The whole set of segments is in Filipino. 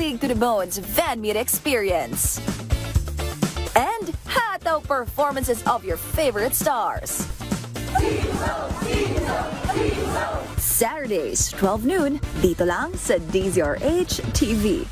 League to the Bones fan meet experience. And hataw performances of your favorite stars. Saturdays, 12 noon, dito lang sa DZRH TV.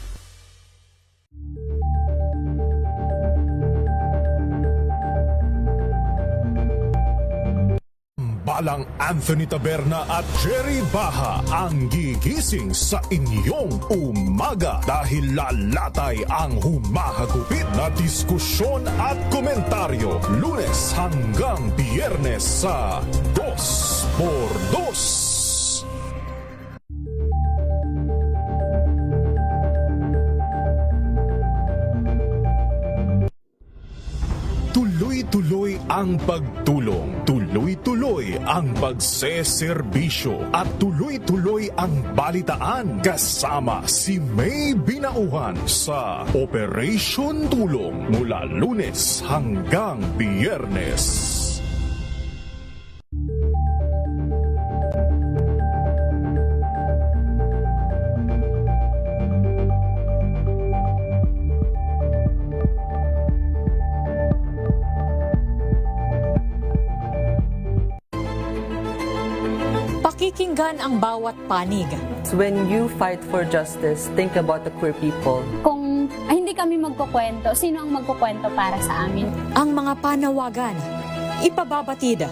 Balang Anthony Taberna at Jerry Baha ang gigising sa inyong umaga dahil lalatay ang humahagupit na diskusyon at komentaryo Lunes hanggang Biyernes sa 2x2. Tuloy-tuloy ang pagtulong, tuloy-tuloy ang pagseserbisyo at tuloy-tuloy ang balitaan kasama si May Binauhan sa Operation Tulong mula Lunes hanggang Biyernes. Pakikinggan ang bawat panig. When you fight for justice, think about the queer people. Kung hindi kami magkukwento, sino ang magkukwento para sa amin? Ang mga panawagan, ipababatid.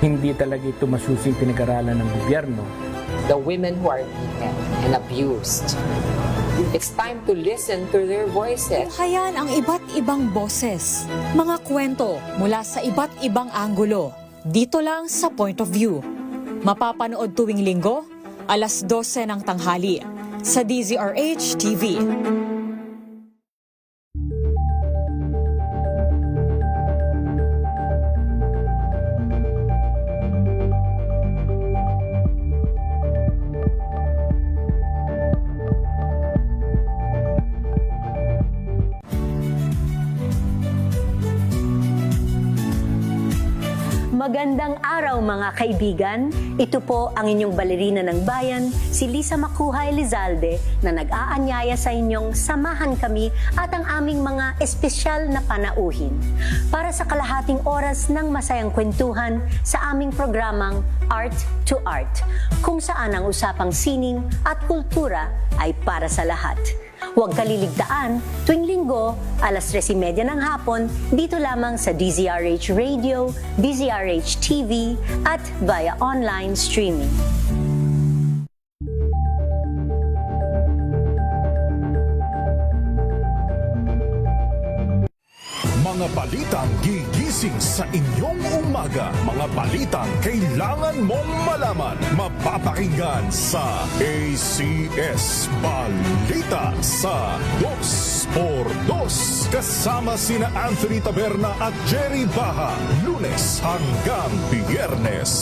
Hindi talaga ito masusing pinag-aralan ng gobyerno. The women who are beaten and abused. It's time to listen to their voices. Tunghayan ang iba't ibang boses. Mga kwento mula sa iba't ibang anggulo. Dito lang sa Point of View. Mapapanood tuwing linggo, alas 12 ng tanghali sa DZRH TV. Magandang araw mga kaibigan. Ito po ang inyong balerina ng bayan, si Lisa Macuja Elizalde, na nag-aanyaya sa inyong samahan kami at ang aming mga espesyal na panauhin para sa kalahating oras ng masayang kwentuhan sa aming programang Art to Art, kung saan ang usapang sining at kultura ay para sa lahat. Huwag kaliligtaan, tuwing linggo, alas 3:30 ng hapon, dito lamang sa DZRH Radio, DZRH TV, at via online streaming. Mga balitang gigising sa inyong umaga. Mga balitang kailangan mong malaman. Mapapakinggan sa ACS Balita sa 2x2. Kasama sina Anthony Taberna at Jerry Baha. Lunes hanggang Biyernes.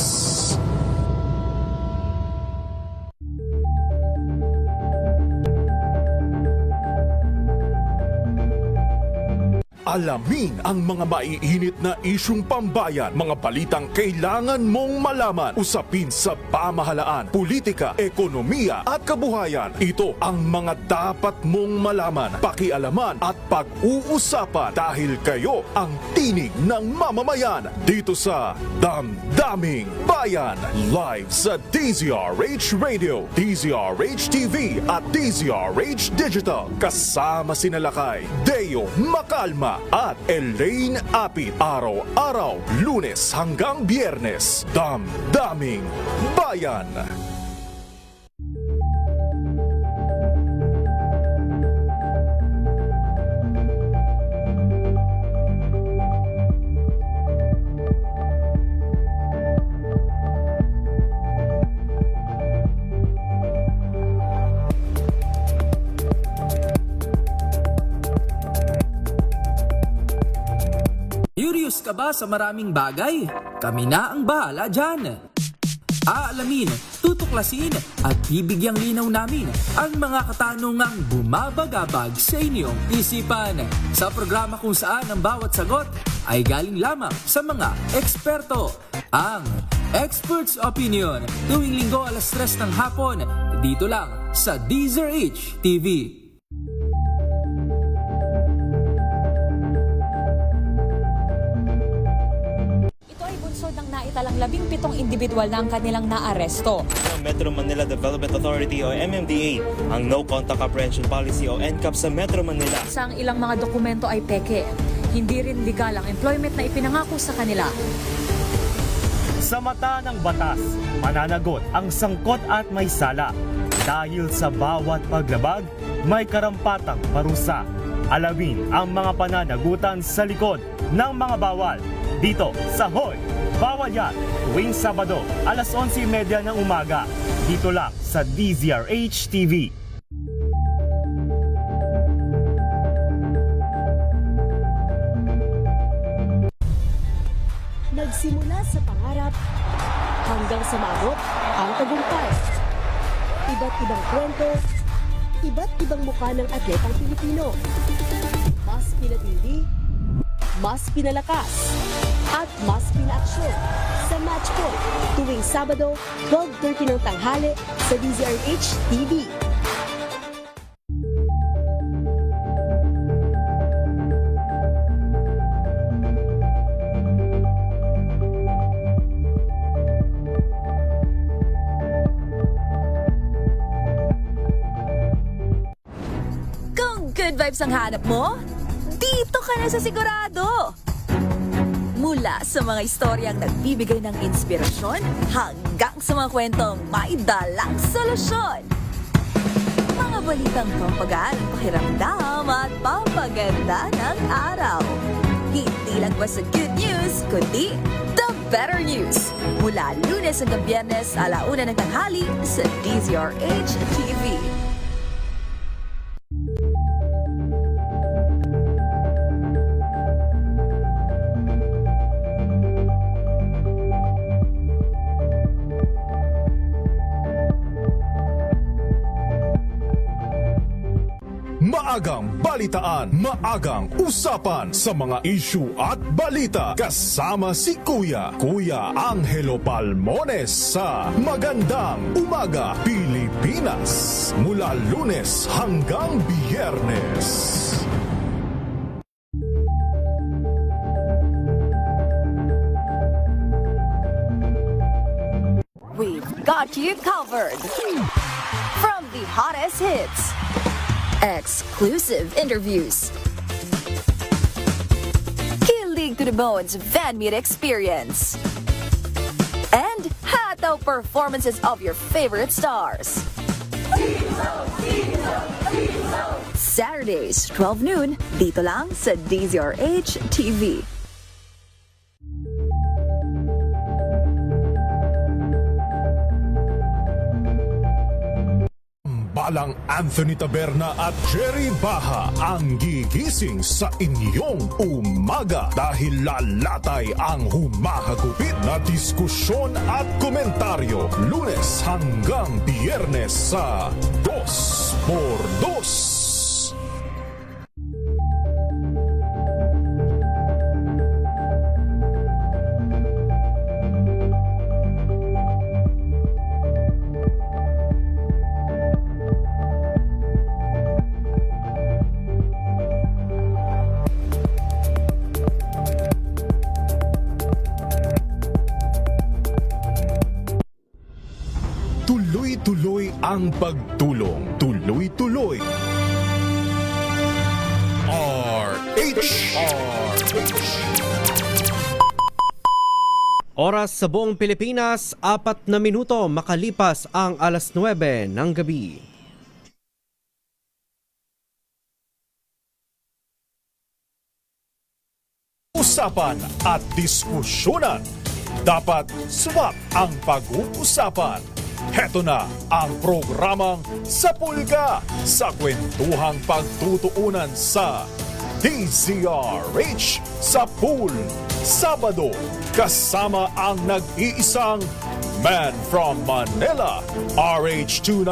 Alamin ang mga maiinit na isyung pambayan, mga balitang kailangan mong malaman, usapin sa pamahalaan, politika, ekonomiya at kabuhayan. Ito ang mga dapat mong malaman, pakialaman at pag-uusapan dahil kayo ang tinig ng mamamayan dito sa Damdaming Bayan. Live sa DZRH Radio, DZRH TV at DZRH Digital. Kasama sina Lakay, Deo Macalma at Elaine Apit. Araw-araw, Lunes hanggang Biyernes. Damdaming Bayan. Curious ka ba sa maraming bagay? Kami na ang bahala dyan. Aalamin, tutuklasin at bibigyang linaw namin ang mga katanungang bumabagabag sa inyong isipan. Sa programa kung saan ang bawat sagot ay galing lamang sa mga eksperto. Ang Expert's Opinion, tuwing linggo alas 3 ng hapon, dito lang sa DZRH TV. Naitalang 17 individual na ang kanilang naaresto. Metro Manila Development Authority o MMDA ang No Contact Apprehension Policy o NCAP sa Metro Manila. Sa ang ilang mga dokumento ay peke. Hindi rin legal ang employment na ipinangako sa kanila. Sa mata ng batas, mananagot ang sangkot at may sala. Dahil sa bawat paglabag, may karampatang parusa. Alamin ang mga pananagutan sa likod ng mga bawal. Dito sa Hoy! Bawal Yan! Tuwing Sabado, alas 11:30 ng umaga. Dito lang sa DZRH TV. Nagsimula sa pangarap hanggang sa maabot ang tagumpay. Iba't ibang kwento, iba't ibang mukha ng atletang Pilipino. Mas pinatindi, mas pinalakas, at mas pinaaksyon sa Match Point tuwing Sabado, 12:30 ng tanghali sa DZRH TV. Good vibes ang hanap mo? Dito ka na sa sigurado! Mula sa mga istoryang nagbibigay ng inspirasyon hanggang sa mga kwentong may dalang solusyon. Mga balitang pampagaan ang pakiramdam at pampaganda ng araw. Hindi lang ba sa good news, kundi the better news. Mula Lunes hanggang Biyernes, 1:00 ng tanghali sa DZRH TV. Maagang balitaan, maagang usapan sa mga issue at balita kasama si Kuya Angelo Palmones sa Magandang Umaga Pilipinas mula Lunes hanggang Biyernes. We've got you covered. From the hottest hits, exclusive interviews, kilig to the bones fan meet experience, and hataw performances of your favorite stars. Saturdays, 12 noon, dito lang sa DZRH TV. Balang Anthony Taberna at Jerry Baha ang gigising sa inyong umaga dahil lalatay ang humahagupit na diskusyon at komentaryo Lunes hanggang Biyernes sa 2x2. Tuloy-tuloy ang pagtulong. Tuloy-tuloy. RH. Oras sa buong Pilipinas, 4 na minuto makalipas ang alas 9 ng gabi. Usapan at diskusyonan. Dapat swak ang pag-uusapan. Heto na ang programang Sapulga sa kwentuhang pagtutuunan sa DZRH sa Pool. Sabado, kasama ang nag-iisang Man from Manila, RH29,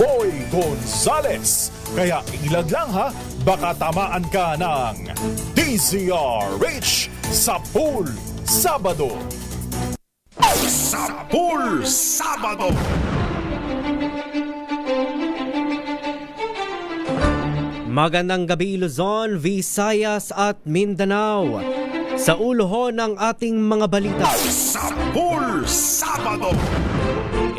Boy Gonzales. Kaya ilag lang ha, baka tamaan ka ng DZRH sa Pool. Sabado. Sa Pool Sabado. Magandang gabi Luzon, Visayas at Mindanao. Sa ulo ho ng ating mga balita. Sapul Sabado!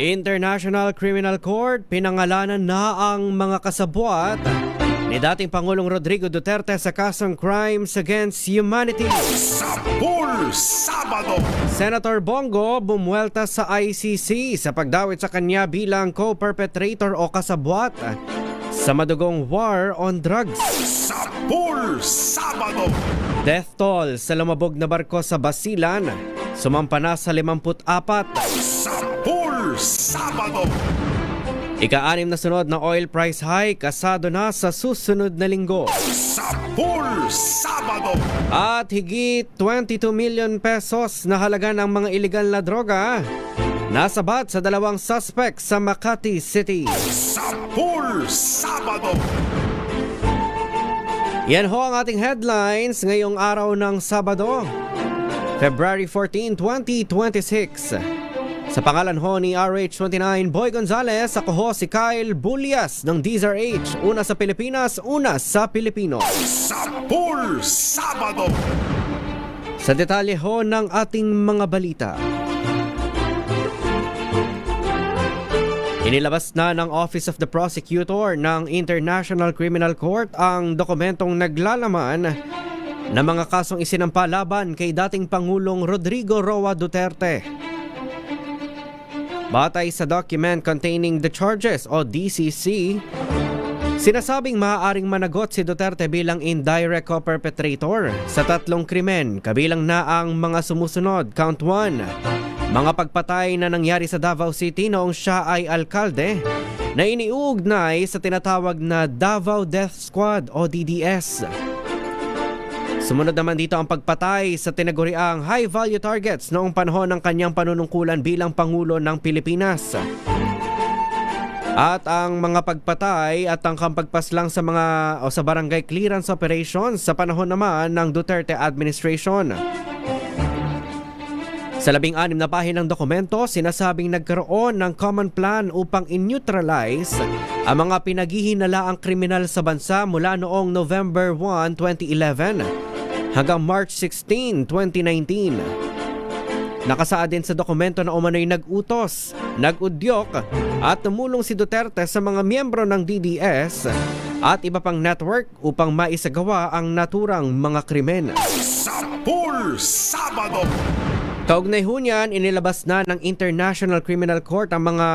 International Criminal Court pinangalanan na ang mga kasabwat ni dating Pangulong Rodrigo Duterte sa kasong Crimes Against Humanity. Sapul Sabado! Senator Bongo bumuelta sa ICC sa pagdawit sa kanya bilang co-perpetrator o kasabwat sa madugong war on drugs. Sapul Sabado! Death toll sa lumabog na barko sa Basilan, sumampa na sa 54. Sapul Sabado! Ika-6 na sunod na oil price hike kasado na sa susunod na linggo. Sapul Sabado! At higit 22 million pesos na halaga ng mga iligal na droga nasabat sa 2 suspect sa Makati City. Sapul Sabado! Yan ho ang ating headlines ngayong araw ng Sabado, February 14, 2026. Sa pangalan ho ni RH29 Boy Gonzales, ako ho si Kyle Bulias ng DZRH. Una sa Pilipinas, una sa Pilipino. Sapul Sabado! Sa detalye ho ng ating mga balita. Inilabas na ng Office of the Prosecutor ng International Criminal Court ang dokumentong naglalaman ng mga kasong isinampa laban kay dating Pangulong Rodrigo Roa Duterte. Batay sa document containing the charges o DCC, sinasabing maaaring managot si Duterte bilang indirect co-perpetrator sa 3 krimen, kabilang na ang mga sumusunod. Count 1. Mga pagpatay na nangyari sa Davao City noong siya ay alkalde na iniuugnay sa tinatawag na Davao Death Squad o DDS. Sumunod naman dito ang pagpatay sa tinaguriang high-value targets noong panahon ng kanyang panunungkulan bilang Pangulo ng Pilipinas. At ang mga pagpatay at ang kampagpaslang sa mga o sa barangay clearance operations sa panahon naman ng Duterte administration. Sa 16 na pahinang dokumento, sinasabing nagkaroon ng common plan upang in-neutralize ang mga pinaghihinalaang kriminal sa bansa mula noong November 1, 2011 hanggang March 16, 2019. Nakasaad din sa dokumento na umano'y nag-utos, nag-udyok at tumulong si Duterte sa mga miyembro ng DDS at iba pang network upang maisagawa ang naturang mga krimen. Sapul Sabado! Kaugnay ho niyan, inilabas na ng International Criminal Court ang mga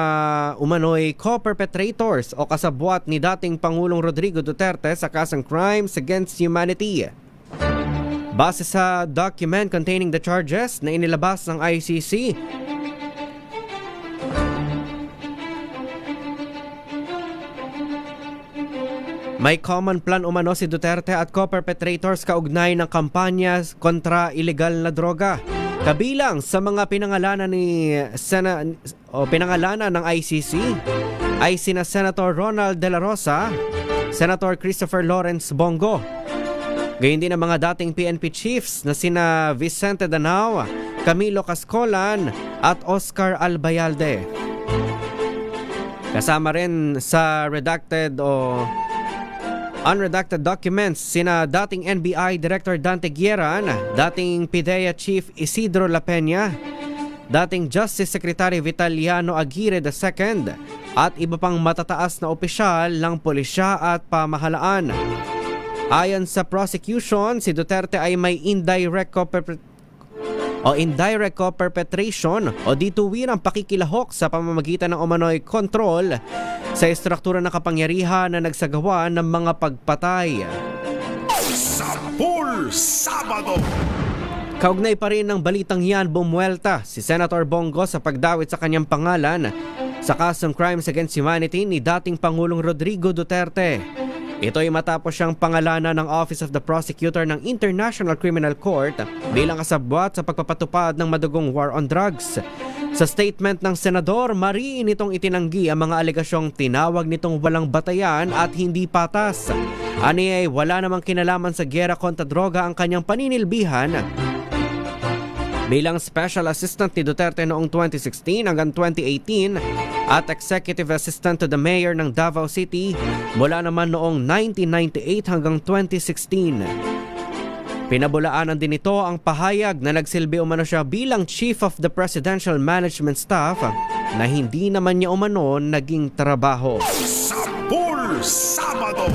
umano'y co-perpetrators o kasabwat ni dating Pangulong Rodrigo Duterte sa kasong Crimes Against Humanity. Base sa document containing the charges na inilabas ng ICC, may common plan umano si Duterte at co-perpetrators kaugnay ng kampanya kontra illegal na droga. Kabilang sa mga pinangalanan pinangalanan ng ICC ay sina Senator Ronald De La Rosa, Senator Christopher Lawrence Bongo. Gayon din ang mga dating PNP chiefs na sina Vicente Danao, Camilo Cascolan at Oscar Albayalde. Kasama rin sa unredacted documents sina dating NBI Director Dante Guieran, dating PIDEA Chief Isidro La Peña, dating Justice Secretary Vitaliano Aguirre II at iba pang matataas na opisyal ng pulisya at pamahalaan. Ayon sa prosecution, si Duterte ay may indirect co-perpetration o dituwirang pakikilahok sa pamamagitan ng umano'y kontrol sa estruktura ng kapangyarihan na nagsagawa ng mga pagpatay. Sapul Sabado! Kaugnay pa rin ng balitang yan, bumuelta si Senator Bongo sa pagdawit sa kanyang pangalan sa kasong Crimes Against Humanity ni dating Pangulong Rodrigo Duterte. Ito ay matapos siyang pangalanan ng Office of the Prosecutor ng International Criminal Court bilang kasabwat sa pagpapatupad ng madugong war on drugs. Sa statement ng senador, mariin nitong itinanggi ang mga alegasyong tinawag nitong walang batayan at hindi patas. Ani ay wala namang kinalaman sa giyera kontra droga ang kanyang paninilbihan bilang Special Assistant ni Duterte noong 2016 hanggang 2018 at Executive Assistant to the Mayor ng Davao City mula naman noong 1998 hanggang 2016. Pinabulaanan din ito ang pahayag na nagsilbi umano siya bilang Chief of the Presidential Management Staff na hindi naman niya umano naging trabaho. Sapul Sabado!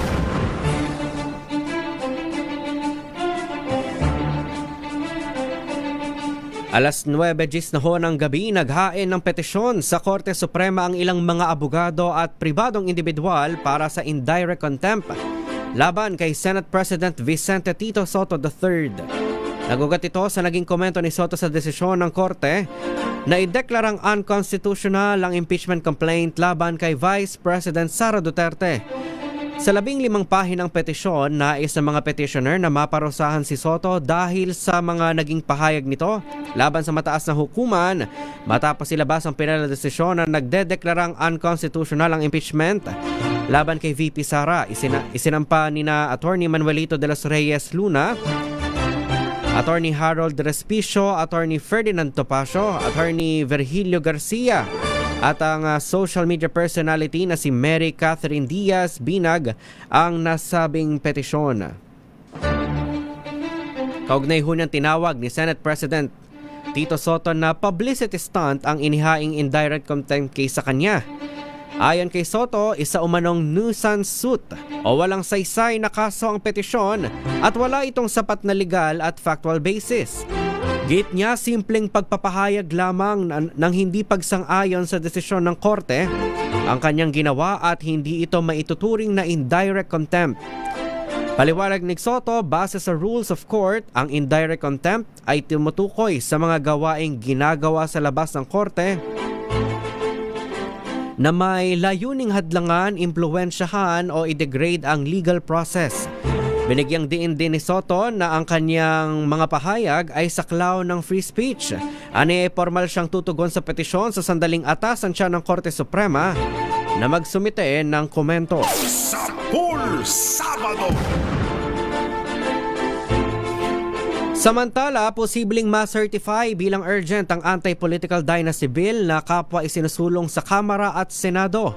Alas 9:10 na ho ng gabi, naghain ng petisyon sa Korte Suprema ang ilang mga abogado at pribadong individual para sa indirect contempt laban kay Senate President Vicente Tito Soto III. Nagugat ito sa naging komento ni Soto sa desisyon ng Korte na ideklarang unconstitutional ang impeachment complaint laban kay Vice President Sara Duterte. Sa 15 pahinang petisyon, nais ng mga petitioner na maparusahan si Soto dahil sa mga naging pahayag nito laban sa mataas na hukuman matapos ilabas ang pinal na desisyon na nagdedeklarang unconstitutional ang impeachment laban kay VP Sara. Isinampa ni na Attorney Manuelito de los Reyes Luna, Attorney Harold Respicio, Attorney Ferdinand Topacio, Attorney Virgilio Garcia at ang social media personality na si Mary Catherine Diaz Binag ang nasabing petisyon. Kaugnay ho niyang tinawag ni Senate President Tito Soto na publicity stunt ang inihaing indirect contempt case sa kanya. Ayon kay Soto, isa umanong nuisance suit o walang saysay na kaso ang petisyon at wala itong sapat na legal at factual basis. Git niya, simpleng pagpapahayag lamang ng hindi pagsang-ayon sa desisyon ng korte ang kanyang ginawa at hindi ito maituturing na indirect contempt. Paliwanag ni Soto, base sa rules of court, ang indirect contempt ay tumutukoy sa mga gawaing ginagawa sa labas ng korte na may layuning hadlangan, impluwensyahan o i-degrade ang legal process. Binigyang diin din ni Soto na ang kanyang mga pahayag ay saklaw ng free speech. Formal siyang tutugon sa petisyon sa sandaling atasan siya ng Korte Suprema na magsumite ng komento. Sapul Sabado! Samantala, posibleng ma-certify bilang urgent ang Anti-Political Dynasty Bill na kapwa isinusulong sa Kamara at Senado.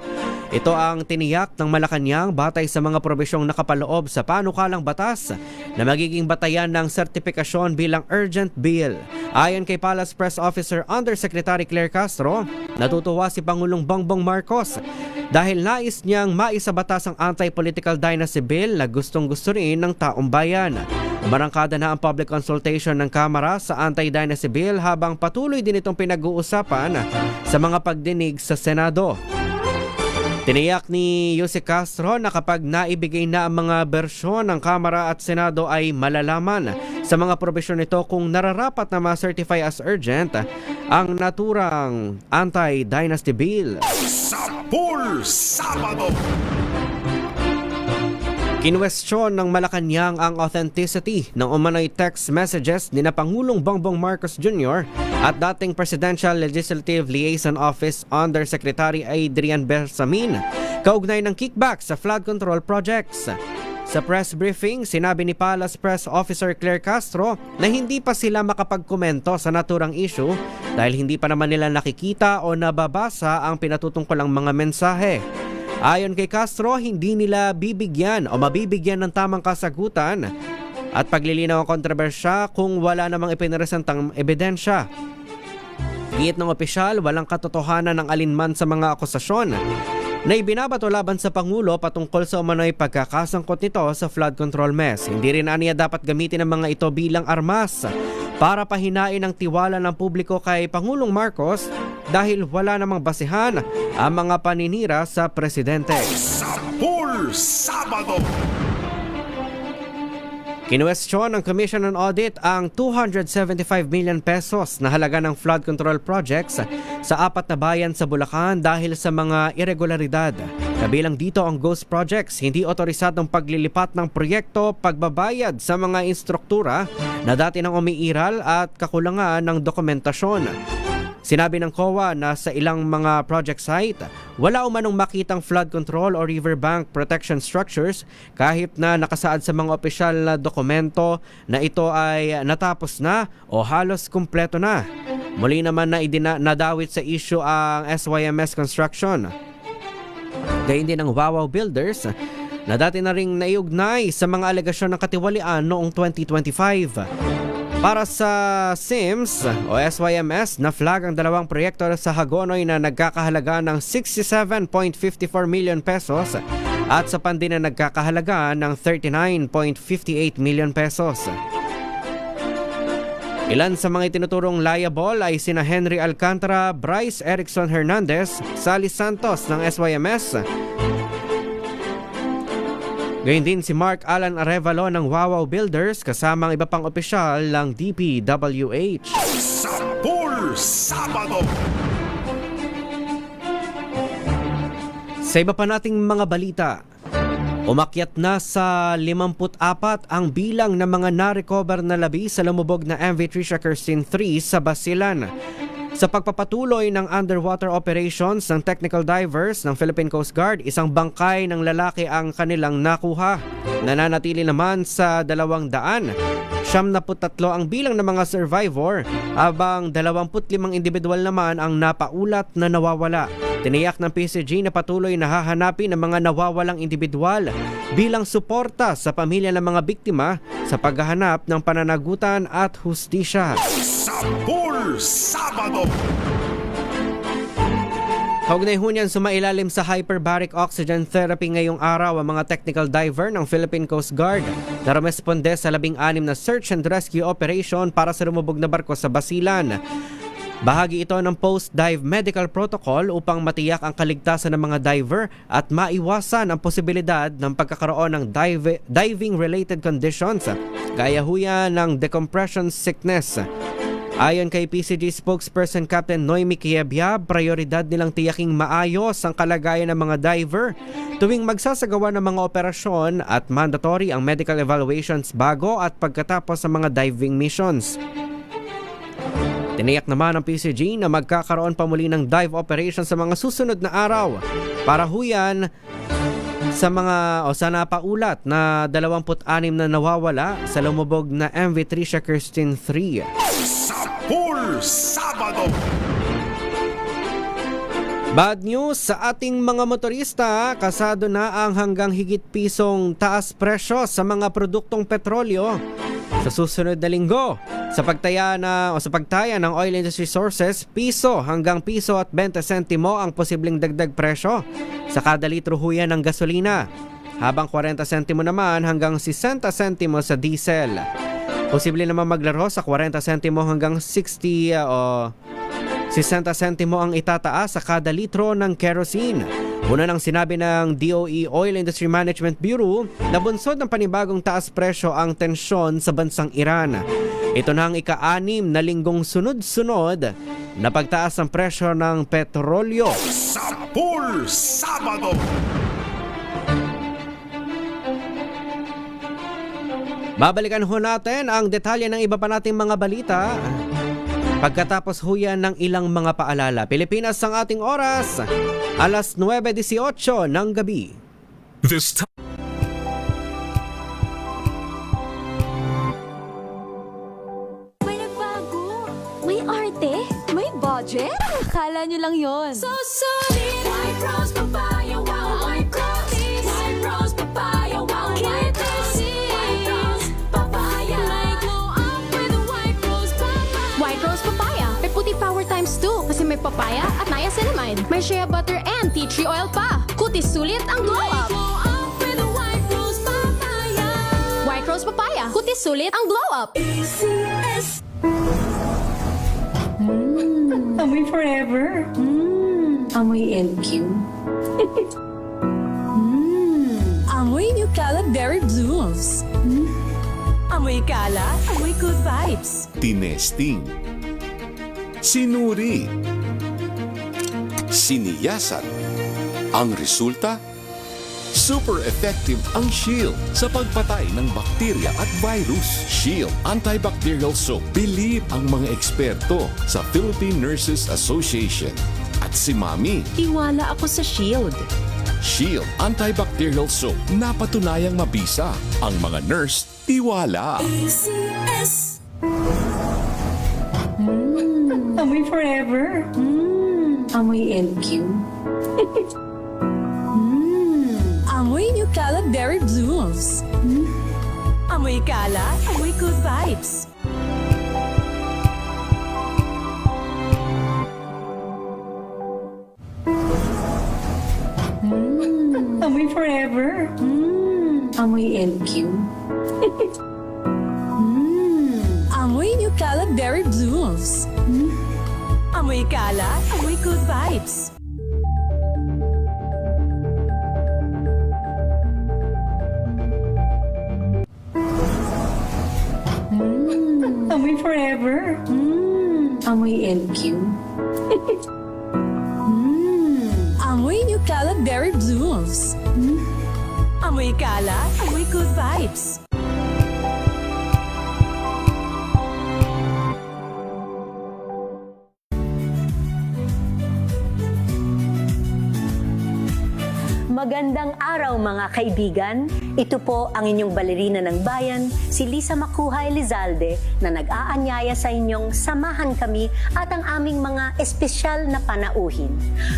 Ito ang tiniyak ng Malacanang batay sa mga probisyong nakapaloob sa panukalang batas na magiging batayan ng sertifikasyon bilang urgent bill. Ayon kay Palace Press Officer Undersecretary Claire Castro, natutuwa si Pangulong Bongbong Marcos dahil nais niyang maisabatas ang Anti-Political Dynasty Bill na gustong-gusto rin ng taong bayan. Umarangkada na ang public consultation ng Kamara sa Anti-Dynasty Bill habang patuloy din itong pinag-uusapan sa mga pagdinig sa Senado. Tiniyak ni Jose Castro na kapag naibigay na ang mga bersyon ng Kamara at Senado ay malalaman sa mga probisyon nito kung nararapat na ma-certify as urgent ang naturang Anti-Dynasty Bill. Sapul Sabado! Kinwestiyon ng Malacanang ang authenticity ng umano'y text messages ni na Pangulong Bongbong Marcos Jr. at dating Presidential Legislative Liaison Office Undersecretary Adrian Bersamin kaugnay ng kickback sa flood control projects. Sa press briefing, sinabi ni Palace Press Officer Claire Castro na hindi pa sila makapagkomento sa naturang issue dahil hindi pa naman nila nakikita o nababasa ang pinatutungkulang mga mensahe. Ayon kay Castro, hindi nila bibigyan o mabibigyan ng tamang kasagutan at paglilinaw ang kontrobersya kung wala namang ipinresentang ebidensya. Giit ng opisyal, walang katotohanan ng alinman sa mga akusasyon na ibinabato laban sa Pangulo patungkol sa umano'y pagkakasangkot nito sa flood control mess. Hindi rin aniya dapat gamitin ang mga ito bilang armas para pahinain ang tiwala ng publiko kay Pangulong Marcos dahil wala namang basihan ang mga paninira sa presidente. Sapul Sabado! Kinwestiyon ng Commission on Audit ang 275 million pesos na halaga ng flood control projects sa 4 na bayan sa Bulacan dahil sa mga irregularidad. Kabilang dito ang ghost projects, hindi otorisadong paglilipat ng proyekto, pagbabayad sa mga instruktura na dati nang umiiral at kakulangan ng dokumentasyon. Sinabi ng COA na sa ilang mga project site, wala umanong makitang flood control o riverbank protection structures kahit na nakasaad sa mga opisyal na dokumento na ito ay natapos na o halos kumpleto na. Muli naman na nadawit sa issue ang SYMS Construction. Gayun din ang Wawaw Builders na dati na ring naiugnay sa mga alegasyon ng katiwalian noong 2025. Para sa SIMS o SYMS, na-flag ang dalawang proyekto sa Hagonoy na nagkakahalaga ng 67.54 million pesos at sa Pandi na nagkakahalaga ng 39.58 million pesos. Ilan sa mga itinuturong liable ay sina Henry Alcantara, Bryce Erickson Hernandez, Sally Santos ng SYMS, gayon din si Mark Alan Arevalo ng Wawaw Builders kasama ang iba pang opisyal ng DPWH. Sapul Sabado! Sa iba pa nating mga balita, umakyat na sa 54 ang bilang ng mga na-recover na labi sa lumubog na MV Tricia Kirsten 3 sa Basilan. Sa pagpapatuloy ng underwater operations ng technical divers ng Philippine Coast Guard, isang bangkay ng lalaki ang kanilang nakuha. Nananatili naman sa 200. 73 ang bilang ng mga survivor, habang 25 individual naman ang napaulat na nawawala. Tiniyak ng PCG na patuloy na hahanapin ang mga nawawalang individual bilang suporta sa pamilya ng mga biktima sa paghahanap ng pananagutan at hustisya. Sapul Sabado! Kaugnay ho niyan, sumailalim sa hyperbaric oxygen therapy ngayong araw ang mga technical diver ng Philippine Coast Guard na rumesponde sa 16 na search and rescue operation para sa lumubog na barko sa Basilan. Bahagi ito ng post-dive medical protocol upang matiyak ang kaligtasan ng mga diver at maiwasan ang posibilidad ng pagkakaroon ng diving-related conditions gaya huya ng decompression sickness. Ayon kay PCG spokesperson Captain Noemi Kiebia, prioridad nilang tiyaking maayos ang kalagayan ng mga diver tuwing magsasagawa ng mga operasyon at mandatory ang medical evaluations bago at pagkatapos ng mga diving missions. Tiniyak naman ng PCG na magkakaroon pa muli ng dive operation sa mga susunod na araw para huyan sa napaulat na 26 na nawawala sa lumubog na MV Tricia Kirsten 3. Sapul Sabado! Bad news sa ating mga motorista, kasado na ang hanggang higit pisong taas presyo sa mga produktong petrolyo sa susunod na linggo. Sa pagtaya ng oil industry sources, piso hanggang piso at 20 sentimo ang posibleng dagdag presyo sa kada litro huyan ng gasolina, habang 40 sentimo naman hanggang 60 sentimo sa diesel. Posible naman maglaro sa 40 sentimo hanggang 60 sentimo ang itataas sa kada litro ng kerosene. Una nang sinabi ng DOE Oil Industry Management Bureau na bunsod ng panibagong taas presyo ang tensyon sa bansang Iran. Ito na ang ika-6 na linggong sunod-sunod na pagtaas ng presyo ng petrolyo. Sapul Sabado! Babalikan ho natin ang detalye ng iba pa nating mga balita pagkatapos huyan ng ilang mga paalala. Pilipinas ang ating oras, alas 9:18 ng gabi. This time. May nagbago, may arte, may budget. Akala nyo lang yon. So solid! White Rose Papaya, wow, White Rose! White Rose Papaya, wow, White Rose! White Rose Papaya, may glow up with a White Rose Papaya. White Rose Papaya. May puti power times 2 kasi may papaya at niacinamide. May shea butter and tea tree oil pa. Kutis sulit ang glow up. Glow up with a White Rose Papaya. White Rose Papaya. Kutis sulit ang glow up. ACS. Amoy forever. Amoy LQ. Amoy New Cala Berry Blooms. Amoy Cala, amoy good vibes. Tinesting, sinuri, siniyasan. Ang resulta? Super effective ang Shield sa pagpatay ng bakterya at virus. Shield Antibacterial Soap. Believe ang mga eksperto sa Philippine Nurses Association. At si Mami. Tiwala ako sa Shield. Shield Antibacterial Soap. Napatunayang mabisa. Ang mga nurse, tiwala. ACS. Amoy forever. Amoy LQ. Amoy Amoy New Cala Berry Blooms. Amoy Cala, amoy good vibes. Amoy forever. Amoy LQ. Amoy New Cala Berry Blooms. Amoy Cala, amoy good vibes. Amoy forever. Amoy LQ. Amoy New Cala Berry Blooms. Amoy Cala, amoy good vibes. Magandang araw mga kaibigan. Ito po ang inyong balerina ng bayan, si Lisa Macuja Elizalde, na nag-aanyaya sa inyong samahan kami at ang aming mga espesyal na panauhin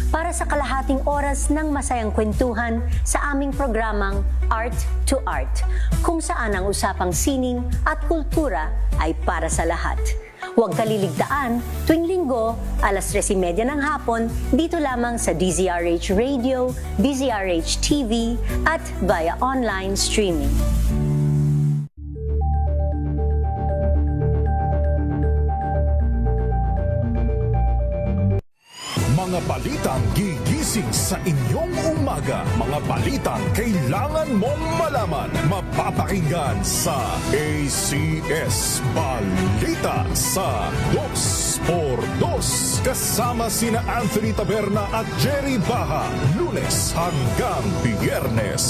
para sa kalahating oras ng masayang kwentuhan sa aming programang Art to Art, kung saan ang usapang sining at kultura ay para sa lahat. Huwag kaliligtaan, tuwing linggo, alas 3:30 ng hapon, dito lamang sa DZRH Radio, DZRH TV, at via online streaming. Mga balitang gigising sa inyong umaga. Mga balitang kailangan mong malaman. Mapapakinggan sa ACS Balita sa 2x2. Kasama sina Anthony Taberna at Jerry Baha. Lunes hanggang Biyernes.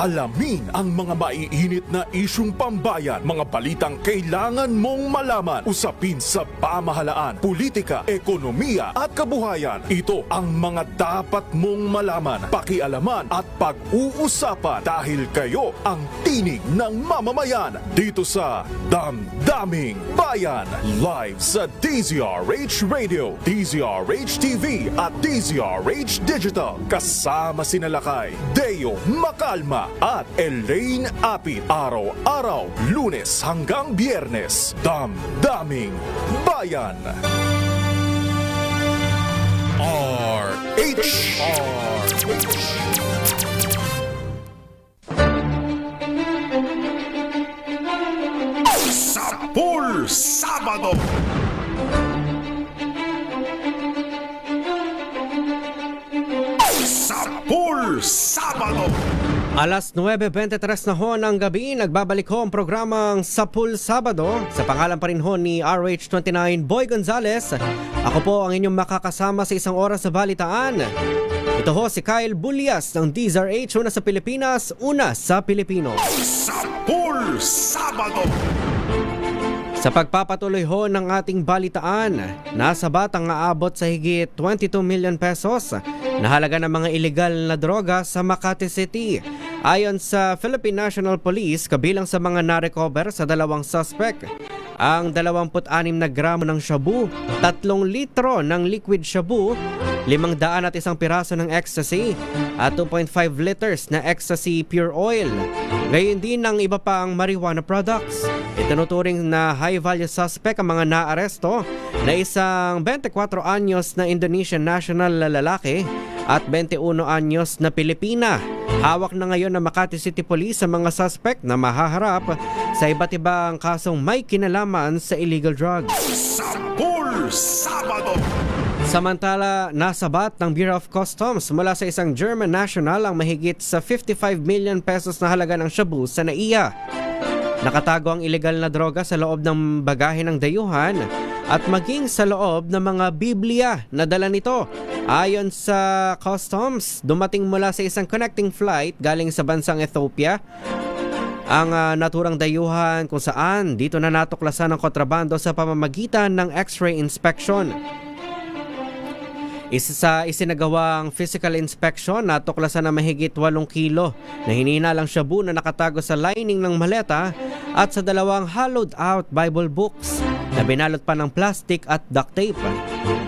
Alamin ang mga maiinit na isyung pambayan, mga balitang kailangan mong malaman, usapin sa pamahalaan, politika, ekonomiya at kabuhayan. Ito ang mga dapat mong malaman, pakialaman at pag-uusapan dahil kayo ang tinig ng mamamayan dito sa Damdaming Bayan. Live sa DZRH Radio, DZRH TV at DZRH Digital. Kasama sina Lakay, Deo Macalma at Elaine Apit. Araw-araw, Lunes hanggang Biyernes. Damdaming Bayan. RH. Sapul Sabado. Sapul Sabado. Alas 9:23 na ho ng gabi, nagbabalik ho ang programang Sapul Sabado. Sa pangalan pa rin ho ni RH29 Boy Gonzales. Ako po ang inyong makakasama sa isang oras sa balitaan. Ito ho si Kyle Bulias ng DZRH, una sa Pilipinas, una sa Pilipino. Sapul Sabado. Sa pagpapatuloy ho ng ating balitaan, nasa batang aabot sa higit 22 million pesos na halaga ng mga illegal na droga sa Makati City. Ayon sa Philippine National Police, kabilang sa mga na-recover sa dalawang suspect, ang 26 na gramo ng shabu, 3 litro ng liquid shabu, 500 at 1 piraso ng ecstasy, at 2.5 liters na ecstasy pure oil. Gayon din ng iba pang marijuana products. Itinuturing na high-value suspect ang mga naaresto na isang 24 anyos na Indonesian national na lalaki at 21 anyos na Pilipina. Hawak na ngayon ng Makati City Police sa mga suspect na mahaharap sa iba't ibang kasong may kinalaman sa illegal drugs. Sapul Sabado. Samantala, nasabat ng Bureau of Customs mula sa isang German national ang mahigit sa 55 million pesos na halaga ng shabu sa NAIA. Nakatago ang illegal na droga sa loob ng bagahe ng dayuhan at maging sa loob ng mga Biblia na dala nito. Ayon sa Customs, dumating mula sa isang connecting flight galing sa bansang Ethiopia ang naturang dayuhan kung saan dito na natuklasan ang kontrabando sa pamamagitan ng X-ray inspection. Isa sa isinagawang physical inspection, natuklasan na mahigit 8 kilo na hinihinalang shabu na nakatago sa lining ng maleta at sa 2 hollowed out Bible books na binalot pa ng plastic at duct tape.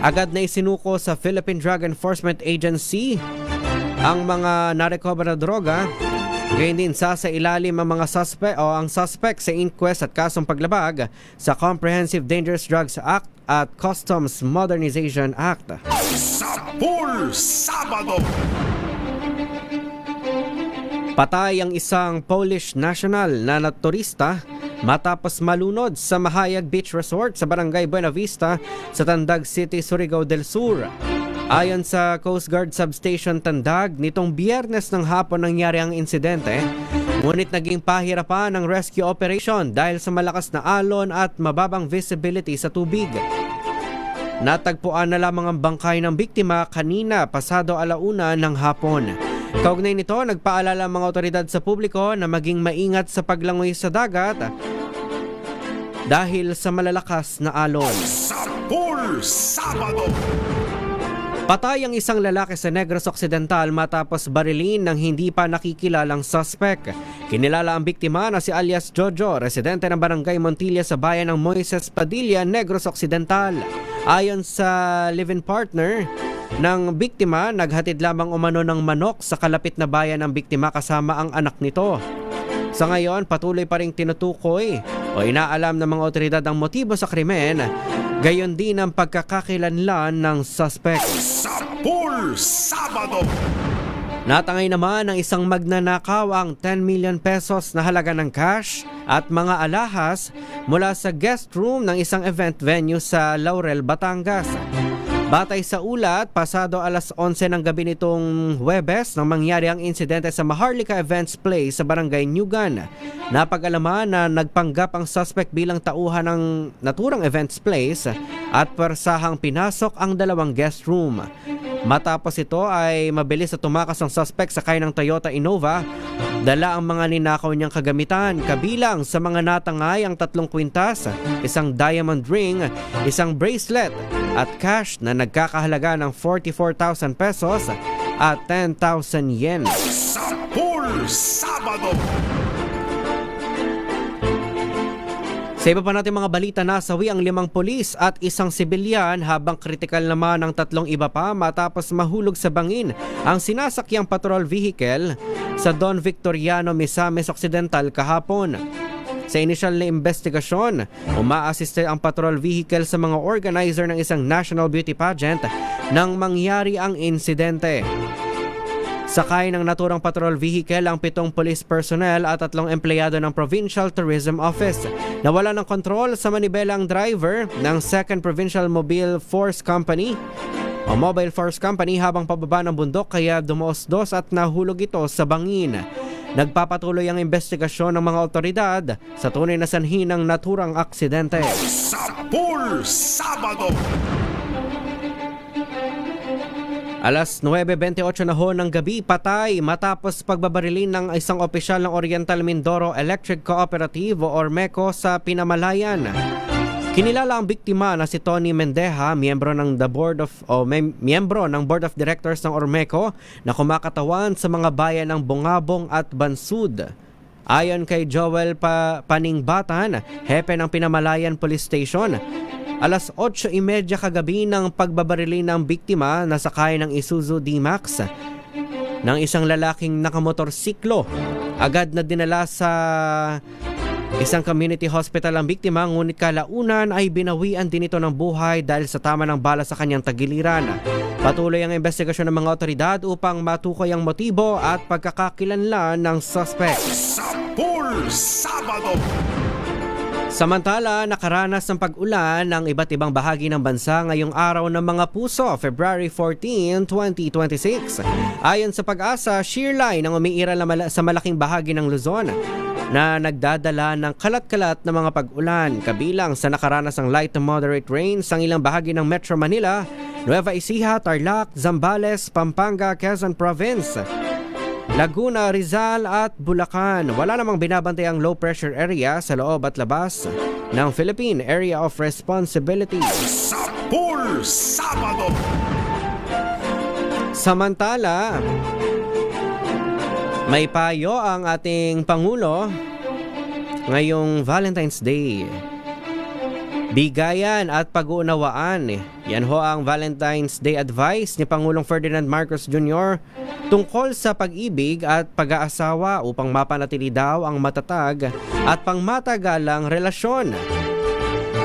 Agad na isinuko sa Philippine Drug Enforcement Agency ang mga narecover na droga. Gayon din sa ilalim ang ang suspect sa inquest at kasong paglabag sa Comprehensive Dangerous Drugs Act at Customs Modernization Act. Sapul Sabado! Patay ang isang Polish national na turista matapos malunod sa Mahayag Beach Resort sa Barangay Buena Vista sa Tandag City, Surigao del Sur. Ayon sa Coast Guard Substation Tandag, nitong Biyernes ng hapon nangyari ang insidente, ngunit naging pahirapan ng rescue operation dahil sa malakas na alon at mababang visibility sa tubig. Natagpuan na lamang ang bangkay ng biktima kanina pasado 1:00 ng hapon. Kaugnay nito, nagpaalala ang mga otoridad sa publiko na maging maingat sa paglangoy sa dagat dahil sa malalakas na alon. Sapul Sabado! Patay ang isang lalaki sa Negros Occidental matapos barilin ng hindi pa nakikilalang suspect. Kinilala ang biktima na si alias Jojo, residente ng Barangay Montilla sa bayan ng Moises Padilla, Negros Occidental. Ayon sa live-in partner ng biktima, naghatid lamang umano ng manok sa kalapit na bayan ng biktima kasama ang anak nito. Sa ngayon, patuloy pa ring tinutukoy o inaalam ng mga otoridad ang motibo sa krimen, gayon din ang pagkakakilanlan ng suspect. Sapul Sabado! Natangay naman ng isang magnanakaw ang 10 million pesos na halaga ng cash at mga alahas mula sa guest room ng isang event venue sa Laurel, Batangas. Batay sa ulat, pasado 11:00 ng gabi nitong Huwebes nang mangyari ang insidente sa Maharlika Events Place sa Barangay Nyugan. Napag-alaman na nagpanggap ang suspect bilang tauhan ng naturang events place at persahang pinasok ang 2 guest room. Matapos ito ay mabilis na tumakas ang suspect sakay ng Toyota Innova. Dala ang mga ninakaw niyang kagamitan, kabilang sa mga natangay ang 3 kwintas, isang diamond ring, isang bracelet at cash na nagkakahalaga ng 44,000 pesos at 10,000 yen. Sapul Sabado! Sa iba pa natin mga balita, nasawi ang 5 pulis at isang sibilyan habang kritikal naman ang 3 iba pa matapos mahulog sa bangin ang sinasakyang patrol vehicle sa Don Victoriano, Misamis Occidental kahapon. Sa inisyal na investigasyon, umaasiste ang patrol vehicle sa mga organizer ng isang national beauty pageant nang mangyari ang insidente. Sakay ng naturang patrol vehicle ang 7 police personnel at 3 empleyado ng Provincial Tourism Office. Nawala ng kontrol sa manibela ang driver ng 2nd Provincial Mobile Force Company habang pababa ng bundok kaya dumaos-dos at nahulog ito sa bangin. Nagpapatuloy ang investigasyon ng mga otoridad sa tunay na sanhi ng naturang aksidente. Sapul Sabado! Alas 9:28 na ho ng gabi, patay matapos pagbabarilin ng isang opisyal ng Oriental Mindoro Electric Cooperative o Ormeco sa Pinamalayan. Kinilala ang biktima na si Tony Mendeja, miyembro ng Board of Directors ng Ormeco na kumakatawan sa mga bayan ng Bungabong at Bansud. Ayon kay Joel Paningbatan, hepe ng Pinamalayan Police Station, alas 8:30 kagabi ng pagbabarili ng biktima na sakay ng Isuzu D-Max ng isang lalaking nakamotorsiklo. Agad na dinala sa isang community hospital ang biktima, ngunit kalaunan ay binawian din ito ng buhay dahil sa tama ng bala sa kanyang tagiliran. Patuloy ang investigasyon ng mga otoridad upang matukoy ang motibo at pagkakakilanlan ng suspect. Sapul Sabado! Samantala, nakaranas ng pag-ulan ng iba't ibang bahagi ng bansa ngayong araw ng mga puso, February 14, 2026. Ayon sa Pag-asa, shear line ang umiiral sa malaking bahagi ng Luzon na nagdadala ng kalat-kalat na mga pag-ulan, kabilang sa nakaranas ng light to moderate rains sa ilang bahagi ng Metro Manila, Nueva Ecija, Tarlac, Zambales, Pampanga, Quezon Province, Laguna, Rizal at Bulacan. Wala namang binabantay ang low pressure area sa loob at labas ng Philippine Area of Responsibility. Sapul Sabado! Samantala, may payo ang ating Pangulo ngayong Valentine's Day. Bigayan at pag-uunawaan. Yan ho ang Valentine's Day advice ni Pangulong Ferdinand Marcos Jr. tungkol sa pag-ibig at pag-aasawa upang mapanatili daw ang matatag at pangmatagalang relasyon.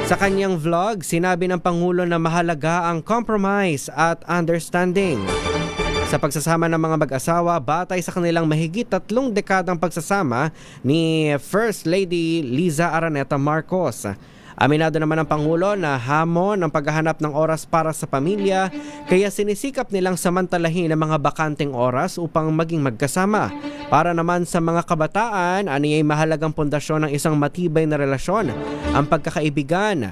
Sa kanyang vlog, sinabi ng Pangulo na mahalaga ang compromise at understanding sa pagsasama ng mga mag-asawa batay sa kanilang mahigit 3 dekadang pagsasama ni First Lady Liza Araneta Marcos. Aminado naman ang Pangulo na hamon ang paghahanap ng oras para sa pamilya, kaya sinisikap nilang samantalahin ang mga bakanteng oras upang maging magkasama. Para naman sa mga kabataan, aniyay mahalagang pundasyon ng isang matibay na relasyon, ang pagkakaibigan.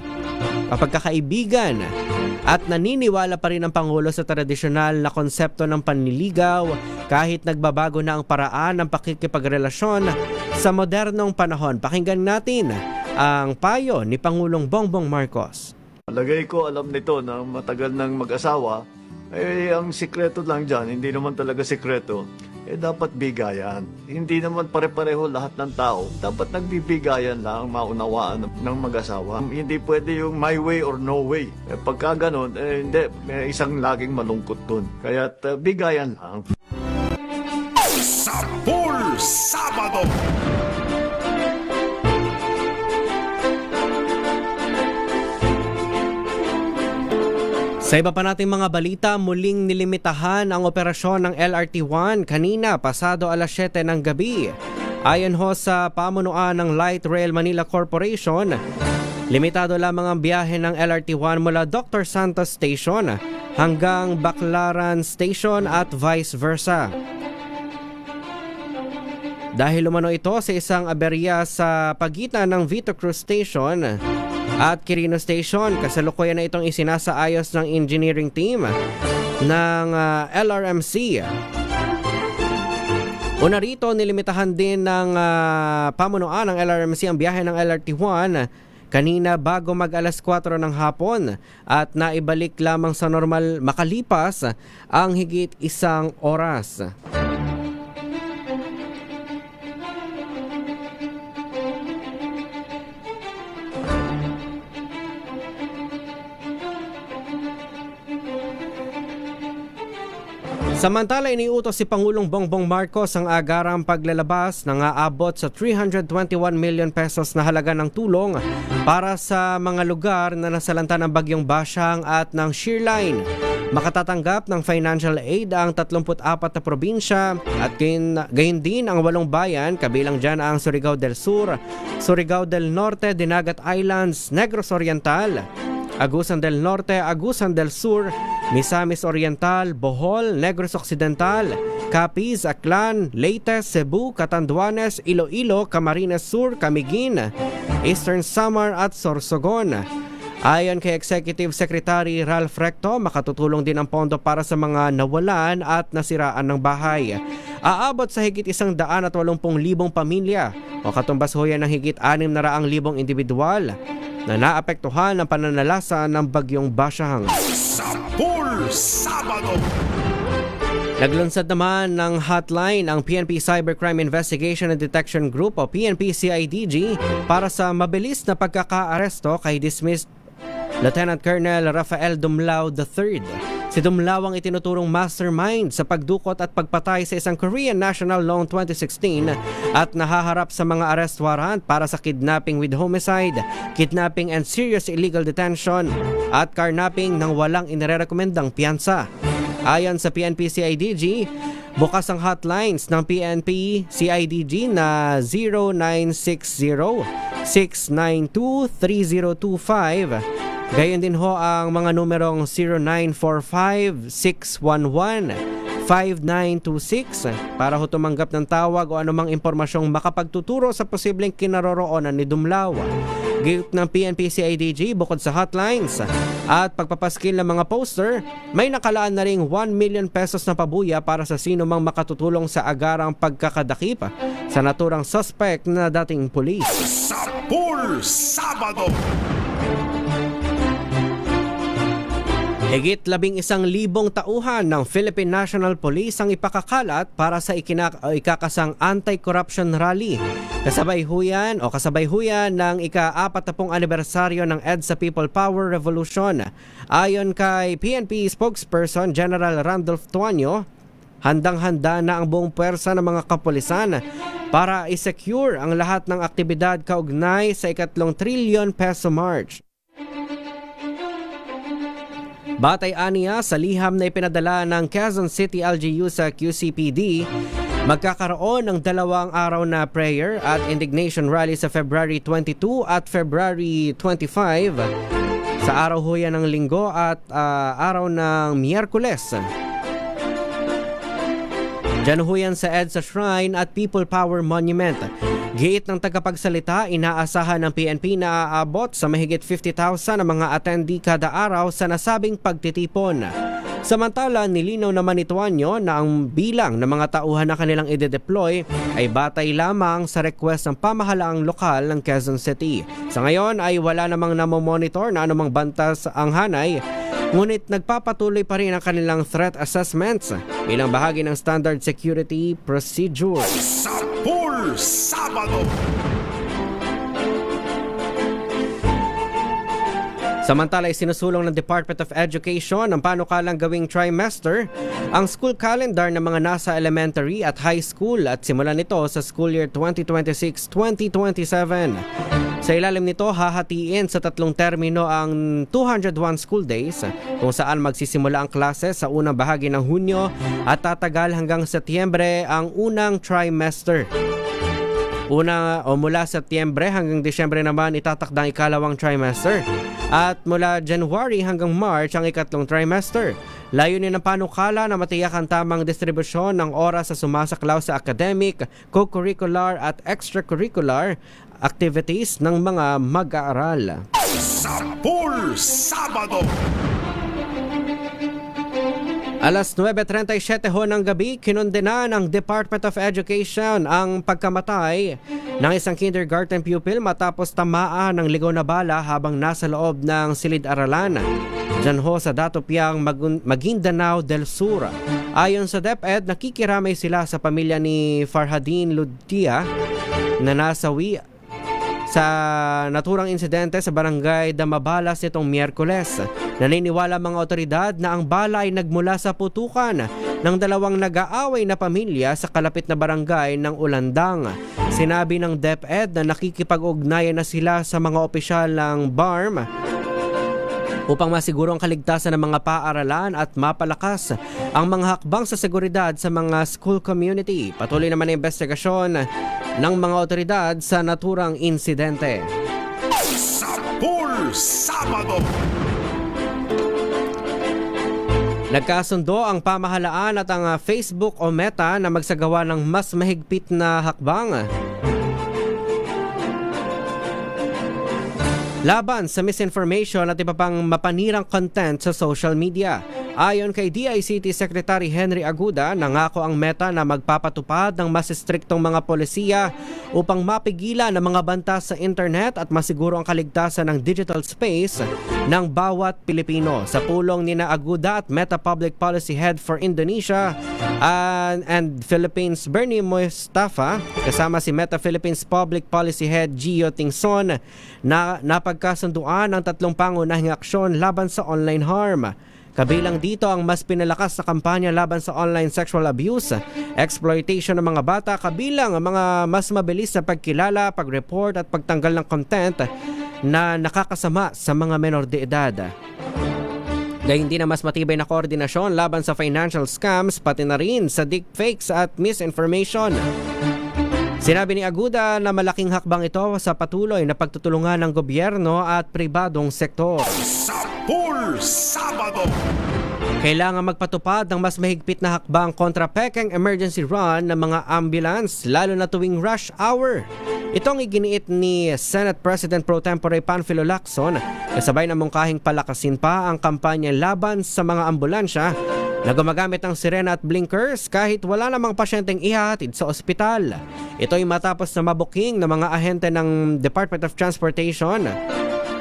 At naniniwala pa rin ang Pangulo sa tradisyonal na konsepto ng panliligaw kahit nagbabago na ang paraan ng pakikipagrelasyon sa modernong panahon. Pakinggan natin ang payo ni Pangulong Bongbong Marcos. Malagay ko alam nito na matagal nang mag-asawa, ang sikreto lang dyan, hindi naman talaga sikreto, dapat bigayan. Hindi naman pare-pareho lahat ng tao. Dapat nagbibigayan lang, maunawaan ng mag-asawa. Hindi pwede yung my way or no way. Pagka ganun, hindi, may isang laging malungkot dun. Kaya bigayan lang. Sapul Sabado. Sa iba pa nating mga balita, muling nilimitahan ang operasyon ng LRT-1 kanina pasado alas 7 ng gabi. Ayon ho sa pamunuan ng Light Rail Manila Corporation, limitado lamang ang biyahe ng LRT-1 mula Dr. Santos Station hanggang Baclaran Station at vice versa. Dahil umano ito sa isang aberya sa pagitan ng Vito Cruz Station at Quirino Station, kasalukuyan na itong isinasaayos ng engineering team ng LRMC. Una rito, nilimitahan din ng pamunuan ng LRMC ang biyahe ng LRT-1 kanina bago mag alas 4 ng hapon at naibalik lamang sa normal makalipas ang higit 1 oras. Samantala, iniutos si Pangulong Bongbong Marcos ang agarang paglalabas ng aabot sa 321 million pesos na halaga ng tulong para sa mga lugar na nasalanta ng bagyong Basyang at ng Shearline. Makatatanggap ng financial aid ang 34 na probinsya at gayon din ang 8 bayan, kabilang dyan ang Surigao del Sur, Surigao del Norte, Dinagat Islands, Negros Oriental, Agusan del Norte, Agusan del Sur, Misamis Oriental, Bohol, Negros Occidental, Capiz, Aklan, Leyte, Cebu, Catanduanes, Iloilo, Camarines Sur, Camiguin, Eastern Samar at Sorsogon. Ayon kay Executive Secretary Ralph Recto, makatutulong din ang pondo para sa mga nawalan at nasiraan ng bahay. Aabot sa higit 180,000 pamilya o katumbas ho yan ng higit 600,000 individual na naapektuhan ng pananalasa ng bagyong Basyang. Sapul Sabado. Naglunsad naman ng hotline ang PNP Cybercrime Investigation and Detection Group o PNP-CIDG para sa mabilis na pagkaka-aresto kay dismissed Lieutenant Colonel Rafael Dumlao III. Si Dumlao ang itinuturong mastermind sa pagdukot at pagpatay sa isang Korean national noong 2016 at nahaharap sa mga arrest warrant para sa kidnapping with homicide, kidnapping and serious illegal detention at carnapping ng walang inirekomendang piyansa. Ayon sa PNP-CIDG, bukas ang hotlines ng PNP-CIDG na 0960-692-3025. Gayon din ho ang mga numerong 0945-611-5926 para ho tumanggap ng tawag o anumang impormasyong makapagtuturo sa posibleng kinaroroonan ni Dumlao. Gayut ng PNP-CIDG, bukod sa hotlines at pagpapaskil ng mga poster, may nakalaan na ring 1 million pesos na pabuya para sa sino mang makatutulong sa agarang pagkakadakip sa naturang suspect na dating pulis. Sapul Sabado. Higit 11,000 tauhan ng Philippine National Police ang ipakakalat para sa ikakasang anti-corruption rally. Kasabay huyan ng ika-40 anibersaryo ng EDSA People Power Revolution. Ayon kay PNP spokesperson General Randolph Tuanyo, handang-handa na ang buong puwersa ng mga kapulisan para i-secure ang lahat ng aktibidad kaugnay sa ika-3 trilyon peso march. Batay aniya sa liham na ipinadala ng Quezon City LGU sa QCPD, magkakaroon ng 2 araw na prayer at indignation rally sa February 22 at February 25 sa araw huyan ng Linggo at araw ng Miyerkules. Diyan huyan sa EDSA Shrine at People Power Monument. Giit ng tagapagsalita, inaasahan ng PNP na aabot sa mahigit 50,000 na mga attendee kada araw sa nasabing pagtitipon. Samantala, nilinaw naman ni Tuanyo na ang bilang ng mga tauhan na kanilang ide-deploy ay batay lamang sa request ng pamahalaang lokal ng Quezon City. Sa ngayon ay wala namang namomonitor na anumang bantas ang hanay, ngunit nagpapatuloy pa rin ang kanilang threat assessments bilang bahagi ng standard security procedure. Sapul Sabado. Samantala, sinusulong ng Department of Education ang panukalang gawing trimester ang school calendar ng mga nasa elementary at high school at simulan nito sa school year 2026-2027. Sa ilalim nito, hahatiin sa 3 termino ang 201 school days kung saan magsisimula ang klase sa unang bahagi ng Hunyo at tatagal hanggang Setyembre ang unang trimester. Mula Setyembre hanggang Disyembre naman itatakdang ikalawang trimester. At mula January hanggang March ang ikatlong trimester. Layunin ng panukala na matiyak ang tamang distribusyon ng oras sa sumasaklaw sa academic, co-curricular at extracurricular activities ng mga mag-aaral. Sapul Sabado. Alas 9:37 ho ng gabi, kinundena ng Department of Education ang pagkamatay ng isang kindergarten pupil matapos tamaan ng ligaw na bala habang nasa loob ng silid-aralan dyan ho sa Datopiang Maguindanao del Sur. Ayon sa DepEd, nakikiramay sila sa pamilya ni Farhadin Ludia na nasawi sa naturang insidente sa barangay Damabalas nitong Miyerkules. Naniniwala mga otoridad na ang bala ay nagmula sa putukan ng 2 nag-aaway na pamilya sa kalapit na barangay ng Ulandang. Sinabi ng DepEd na nakikipag-ugnayan na sila sa mga opisyal ng BARM upang masiguro ang kaligtasan ng mga paaralan at mapalakas ang mga hakbang sa seguridad sa mga school community. Patuloy naman ang investigasyon ng mga otoridad sa naturang insidente. Sapul Sabado. Nagkasundo ang pamahalaan at ang Facebook o Meta na magsagawa ng mas mahigpit na hakbang laban sa misinformation at iba pang mapanirang content sa social media. Ayon kay DICT Secretary Henry Aguda, nangako ang Meta na magpapatupad ng mas striktong mga polisiya upang mapigilan ang mga banta sa internet at masiguro ang kaligtasan ng digital space ng bawat Pilipino. Sa pulong ni Aguda at Meta Public Policy Head for Indonesia and Philippines Bernie Mustafa, kasama si Meta Philippines Public Policy Head Gio Tingson, na napagkasunduan ang 3 pangunahing aksyon laban sa online harm. Kabilang dito ang mas pinalakas na kampanya laban sa online sexual abuse, exploitation ng mga bata, kabilang ang mga mas mabilis na pagkilala, pag-report at pagtanggal ng content na nakakasama sa mga menor de edad. Gayun din na mas matibay na koordinasyon laban sa financial scams, pati na rin sa deepfakes at misinformation. Sinabi ni Aguda na malaking hakbang ito sa patuloy na pagtutulungan ng gobyerno at pribadong sektor. Sapul Sabado. Kailangan magpatupad ng mas mahigpit na hakbang kontra pekeng emergency run ng mga ambulance, lalo na tuwing rush hour. Itong iginiit ni Senate President Pro Tempore Panfilo Lacson, kasabay na mungkahing palakasin pa ang kampanya laban sa mga ambulansya na gumagamit ng sirena at blinkers kahit wala namang pasyenteng ihahatid sa ospital. Ito ay matapos na mabuking ng mga ahente ng Department of Transportation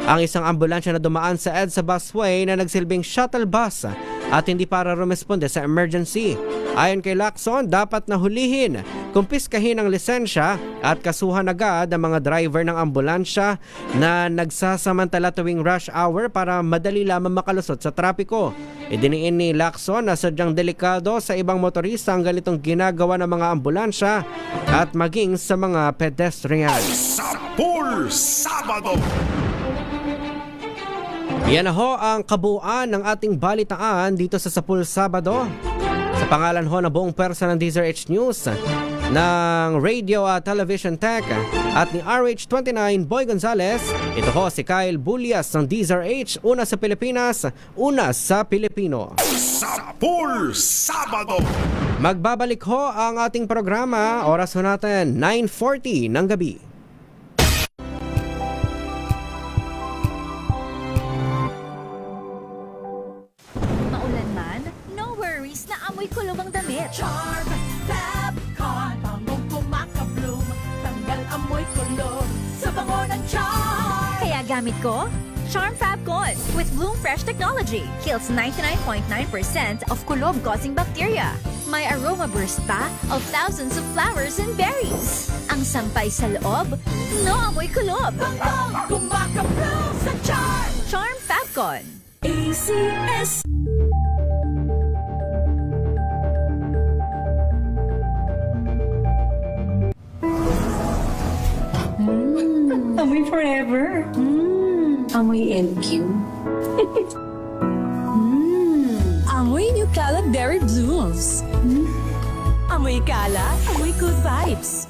ang isang ambulansya na dumaan sa EDSA busway na nagsilbing shuttle bus at hindi para rumesponde sa emergency. Ayon kay Lacson, dapat na hulihin, kumpiskahin ang lisensya at kasuhan agad ang mga driver ng ambulansya na nagsasamantala tuwing rush hour para madali lamang makalusot sa trapiko. Idiniin ni Lacson na sadyang delikado sa ibang motorista ang ganitong ginagawa ng mga ambulansya at maging sa mga pedestrian. Sapul Sabado! Yan na ho ang kabuuan ng ating balitaan dito sa Sapul Sabado. Sa pangalan ho ng buong pwersa ng DZRH News, ng Radio at Television Tech at ni RH29 Boy Gonzales, ito ho si Kyle Bulias ng DZRH, una sa Pilipinas, una sa Pilipino. Sapul Sabado! Magbabalik ho ang ating programa, oras ho natin 9:40 ng gabi. Maulan man, no worries na amoy kulog ang damit. Charm Fabcon, bangong kumakabloom, tanggal amoy kulog sa bango ng charm. Kaya gamit ko, Charm Fabcon with Bloom Fresh technology. Kills 99.9% of kulob-causing bacteria. May aroma burst pa of thousands of flowers and berries. Ang sampay sa loob, no amoy kulob. Bangong kumakabloom sa charm. Charm Fabcon. ACS. Amoy forever. Amoy LQ. Amoy New Cala Berry Blooms. Amoy Kala, amoy good vibes.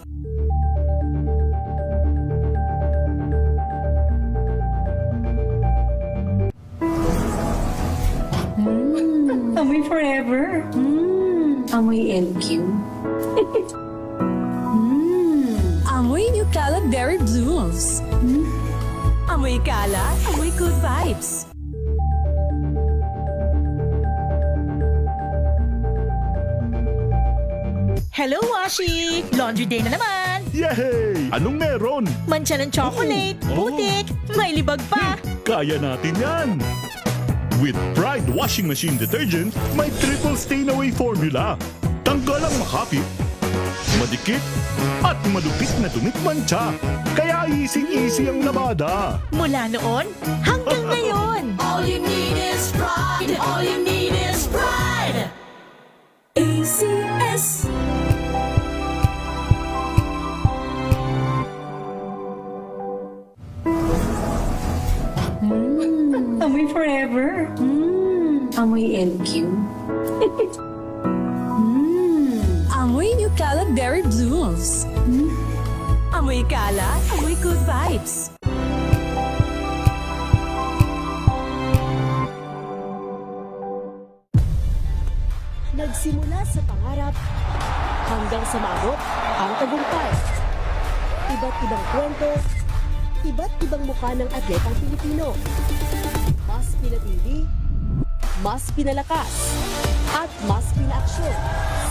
Amoy forever. Amoy LQ. Amoy New Cala Berry Blooms. Amoy Kala, amoy good vibes. Hello, Washi! Laundry day na naman! Yay! Anong meron? Mancha ng chocolate, putik, may libag pa! Kaya natin yan! With Pride Washing Machine Detergent, may triple stain-away formula. Tanggal ang makapit, madikit, at malupit na dumit mancha. Kaya easy-easy ang labada. Mula noon hanggang ngayon! All you need is pride. All you need is pride. ACS. Amoy forever. Amoy LQ. Amoy New Cala Berry Blooms. Amoy Kala, amoy good vibes. Nagsimula sa pangarap hanggang sa maabot ang tagumpay. Iba't ibang kwento, iba't ibang mukha ng atletang Pilipino. Mas pinatindi, mas pinalakas, at mas pinaaksyon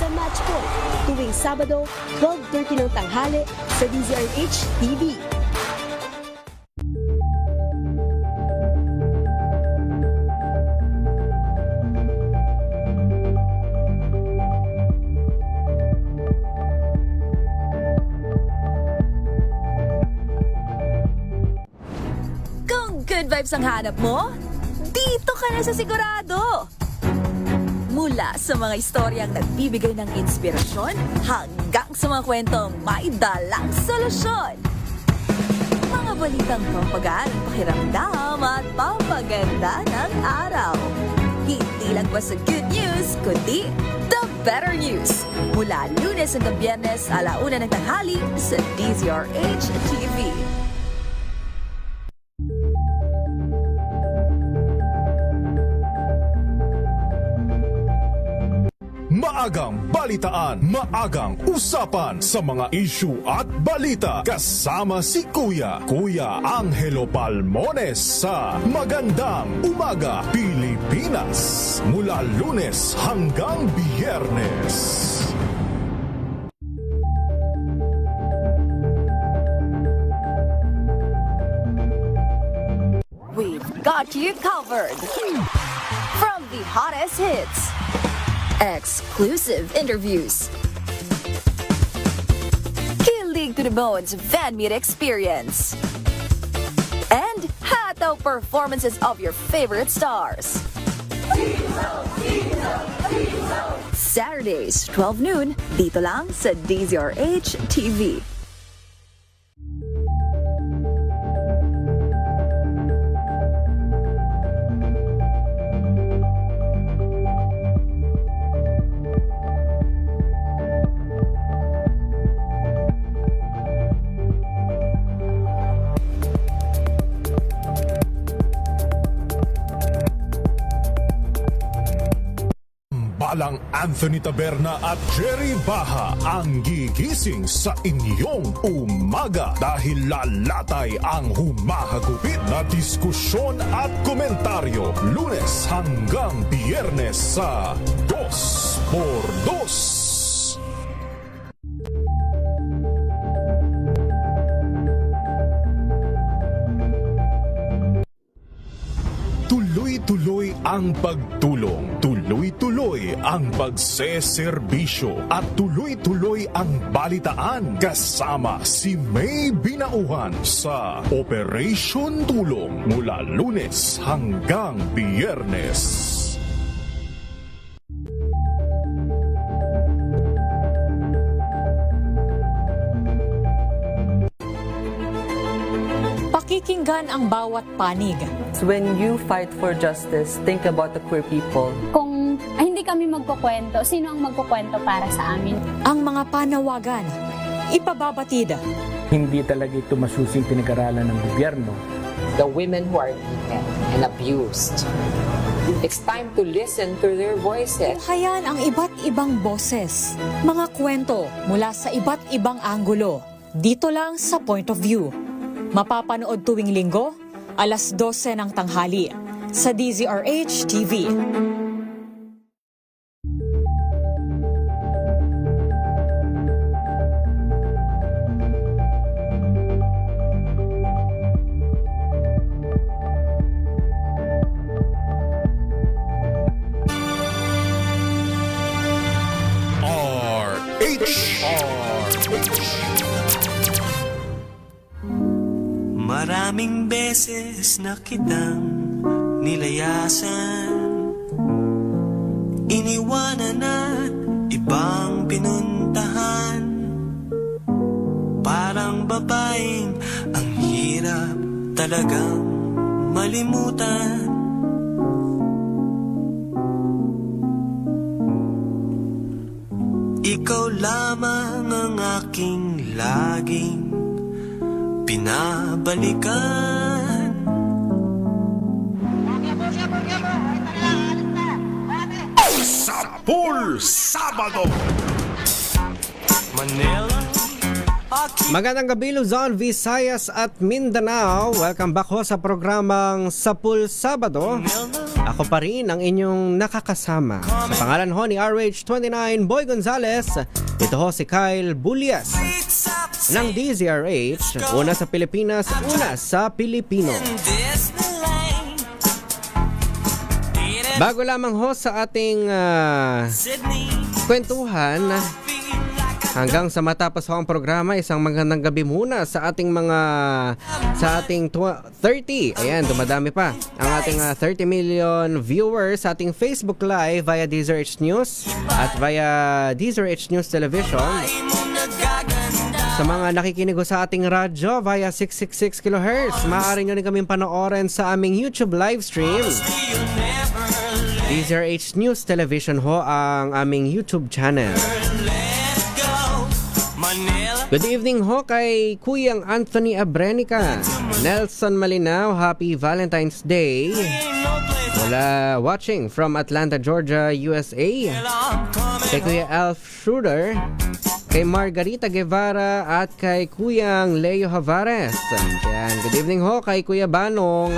sa Match Point tuwing Sabado, 12:30 ng tanghali sa DZRH TV. Kung good vibes ang hanap mo, dito ka na sa sigurado! Mula sa mga istoryang nagbibigay ng inspirasyon hanggang sa mga kwentong may dalang solusyon. Mga balitang pampagaan ng pakiramdam at pampaganda ng araw. Hindi lang basta good news, kundi the better news. Mula Lunes hanggang Biyernes, 1:00 ng tanghali sa DZRH TV. Maagang balitaan, maagang usapan sa mga issue at balita. Kasama si Kuya Angelo Palmones sa Magandang Umaga Pilipinas. Mula Lunes hanggang Biyernes. got you covered. From the hottest hits, exclusive interviews, kilig to the bones fan meet experience, and hataw performances of your favorite stars. Saturdays, 12 noon, dito lang sa DZRH TV. Balang Anthony Taberna at Jerry Baha ang gigising sa inyong umaga dahil lalatay ang humahagupit na diskusyon at komentaryo Lunes hanggang Biyernes sa 2x2. Tuloy-tuloy ang pagtulong, tuloy-tuloy ang pagseserbisyo at tuloy-tuloy ang balitaan kasama si May Binauhan sa Operation Tulong mula Lunes hanggang Biyernes. Pakikinggan ang bawat panig. When you fight for justice, think about the queer people. Kung hindi kami magkukwento, sino ang magkukwento para sa amin? Ang mga panawagan, ipababatid. Hindi talaga ito masusing pinag-aralan ng gobyerno. The women who are beaten and abused. It's time to listen to their voices. Tunghayan ang iba't ibang boses, mga kwento mula sa iba't ibang anggulo. Dito lang sa Point of View. Mapapanood tuwing linggo, alas 12 ng tanghali sa DZRH TV. Maraming beses na kitang nilayasan, iniwanan at ibang pinuntahan. Parang babaeng ang hirap talagang malimutan. Ikaw lamang ang aking laging pinabalikan. Sapul Sabado! Manila. Magandang gabi Luzon, Visayas at Mindanao. Welcome back ho sa programang Sapul Sabado. Ako pa rin ang inyong nakakasama. Sa pangalan ho ni RH29 Boy Gonzales, ito ho si Kyle Bulias ng DZRH, una sa Pilipinas, una sa Pilipino. Bago lamang ho sa ating kwentuhan, hanggang sa matapos ho ang programa, isang magandang gabi muna sa ating 30. Ayan, dumadami pa. Ang ating 30 million viewers sa ating Facebook Live via DZRH News at via DZRH News Television. Sa mga nakikinig sa ating radyo via 666 kHz, maaari nyo rin kaming panoorin sa aming YouTube live stream. DZRH News Television ho ang aming YouTube channel. Good evening ho kay Kuyang Anthony Abrenica. Nelson Malinaw, happy Valentine's Day. Mula watching from Atlanta, Georgia, USA. Kay Kuya Alf Schroeder, kay Margarita Guevara at kay Kuyang Leo Javares. Yan. Good evening ho kay Kuya Banong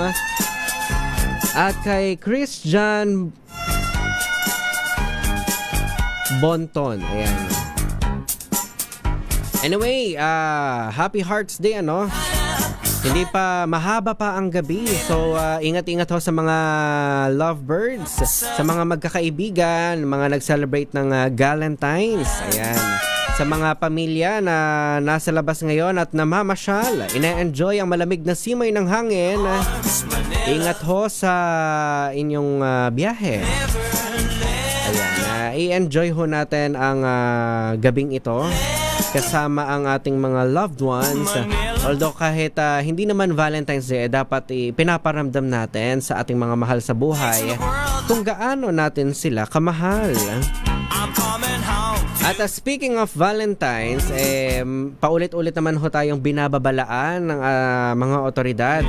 at kay Christian Bonton. Ayan. Anyway, Happy Hearts Day, ano? Hindi pa, mahaba pa ang gabi. So, ingat-ingat ho sa mga lovebirds, sa mga magkakaibigan, mga nag-celebrate ng Galentine's. Ayan. Sa mga pamilya na nasa labas ngayon at namamasyal, ina-enjoy ang malamig na simoy ng hangin. Ingat ho sa inyong biyahe. Ayan, i-enjoy ho natin ang gabing ito kasama ang ating mga loved ones. Although kahit hindi naman Valentine's Day, dapat pinaparamdam natin sa ating mga mahal sa buhay kung gaano natin sila kamahal. At speaking of Valentine's, paulit-ulit naman ho tayong binababalaan ng mga otoridad.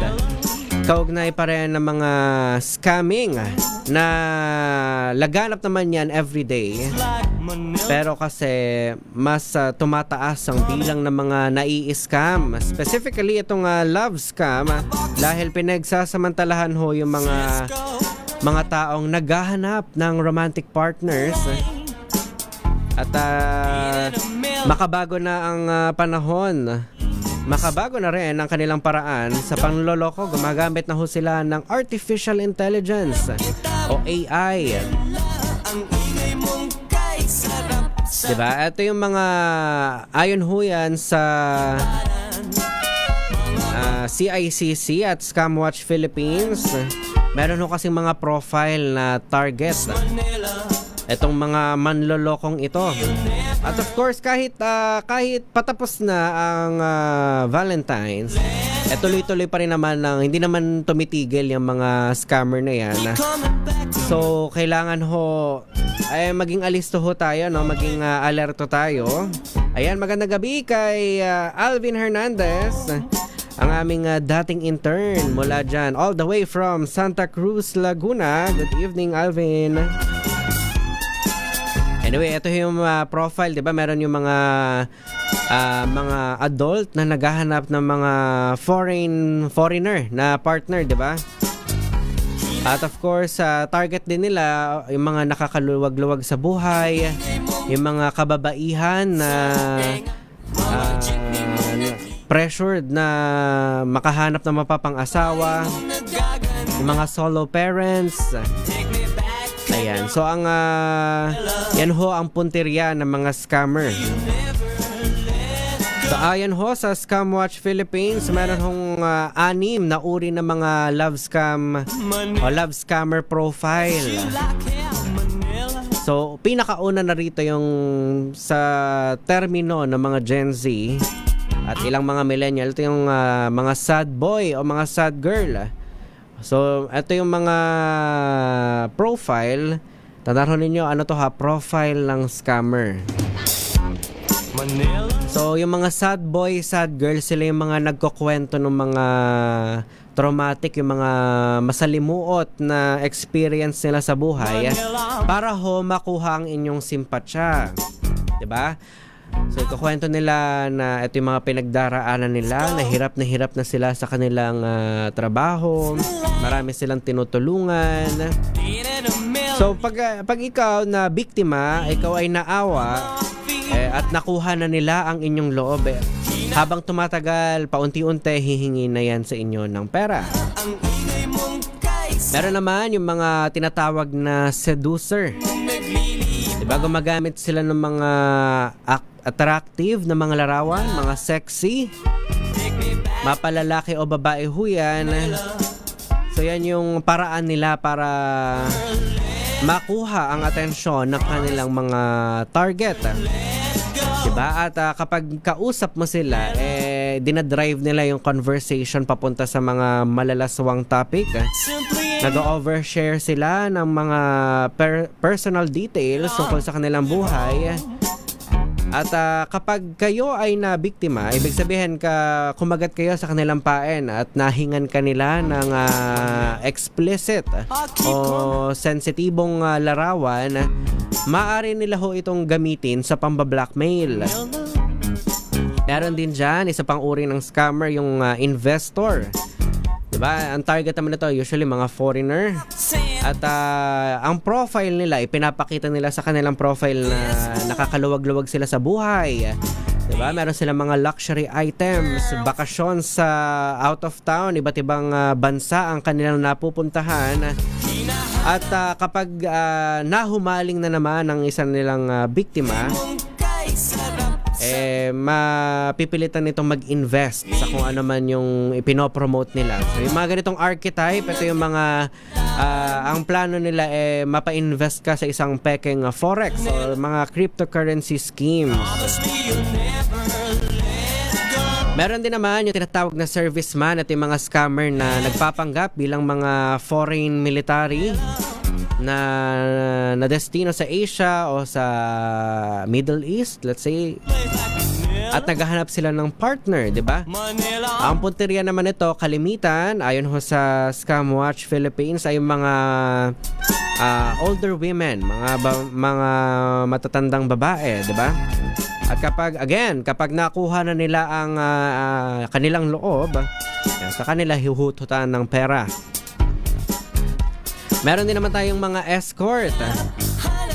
Kaugnay pa rin ng mga scamming na laganap naman yan everyday. Pero kasi mas tumataas ang bilang ng mga nai-scam. Specifically itong love scam dahil pinagsasamantalahan ho yung mga taong naghahanap ng romantic partners. At makabago na ang panahon. Makabago na rin ang kanilang paraan sa panloloko. Gumagamit na ho sila ng Artificial Intelligence o AI. Diba? Ito yung mga ayon ho yan sa CICC at Scamwatch Philippines. Meron ho kasing mga profile na target itong mga manlolokong ito. At of course, kahit patapos na ang Valentine's, tuloy-tuloy pa rin naman hindi naman tumitigil yung mga scammer na yan. So, kailangan ho maging alisto ho tayo, no? Maging alerto tayo. Ayan, magandang gabi kay Alvin Hernandez, ang aming dating intern mula dyan, all the way from Santa Cruz, Laguna. Good evening, Alvin. Anyway, ito yung profile, 'di ba? Meron yung mga adult na naghahanap ng mga foreigner na partner, 'di ba? At of course, target din nila yung mga nakakaluwag-luwag sa buhay, yung mga kababaihan na pressured na makahanap ng mapapang-asawa, yung mga solo parents. Ayan. So ang yan ho ang punteriya ng mga scammer. So ayan ho sa Scamwatch Philippines, meron hong 6 na uri ng mga love scam o love scammer profile. So pinakauna na rito yung sa termino ng mga Gen Z at ilang mga millennial. Ito yung mga sad boy o mga sad girl. So, ito yung mga profile. Tandaan ninyo, ano to ha? Profile ng scammer. So, yung mga sad boy, sad girl, sila yung mga nagkukwento ng mga traumatic, yung mga masalimuot na experience nila sa buhay para ho makuha ang inyong simpatsya. Diba? So, ikukwento nila na ito yung mga pinagdaraanan nila, na hirap na sila sa kanilang trabaho, marami silang tinutulungan. So, pag ikaw na biktima, ikaw ay naawa, at nakuha na nila ang inyong loob, habang tumatagal, paunti-unti, hihingi na yan sa inyo ng pera. Meron naman yung mga tinatawag na seducer. Diba, gumagamit sila ng mga attractive na mga larawan, mga sexy, mapalalaki o babae ho yan. So yan yung paraan nila para makuha ang atensyon ng kanilang mga target. Diba? At kapag kausap mo sila, dinadrive nila yung conversation papunta sa mga malalaswang topic. Nag-overshare sila ng mga personal details tungkol sa kanilang buhay. At kapag kayo ay nabiktima, ibig sabihin kumagat kayo sa kanilang paen at nahingan kanila ng explicit o sensitibong larawan, maaari nila ho itong gamitin sa pambablackmail. Meron din dyan, isa pang uri ng scammer, yung investor. Diba? Ang target naman nito usually mga foreigner. At ang profile nila, ipinapakita nila sa kanilang profile na nakakaluwag-luwag sila sa buhay, Diba? Meron silang mga luxury items, bakasyon sa out of town, iba't ibang bansa ang kanilang napupuntahan. At kapag nahumaling na naman ang isang nilang biktima, mapipilitan nitong mag-invest sa kung ano man yung ipinopromote nila. So yung mga ganitong archetype, ito yung mga ang plano nila mapa-invest ka sa isang pekeng forex o mga cryptocurrency schemes. Meron din naman yung tinatawag na serviceman at yung mga scammer na nagpapanggap bilang mga foreign military na destino sa Asia o sa Middle East, let's say, at naghahanap sila ng partner, di ba? Ang punteriya naman ito, kalimitan, ayon ho sa Scam Watch Philippines, ay mga older women, mga matatandang babae, di ba? At kapag nakuha na nila ang kanilang loob, sa kanila hihututan ng pera. Meron din naman tayong mga escort.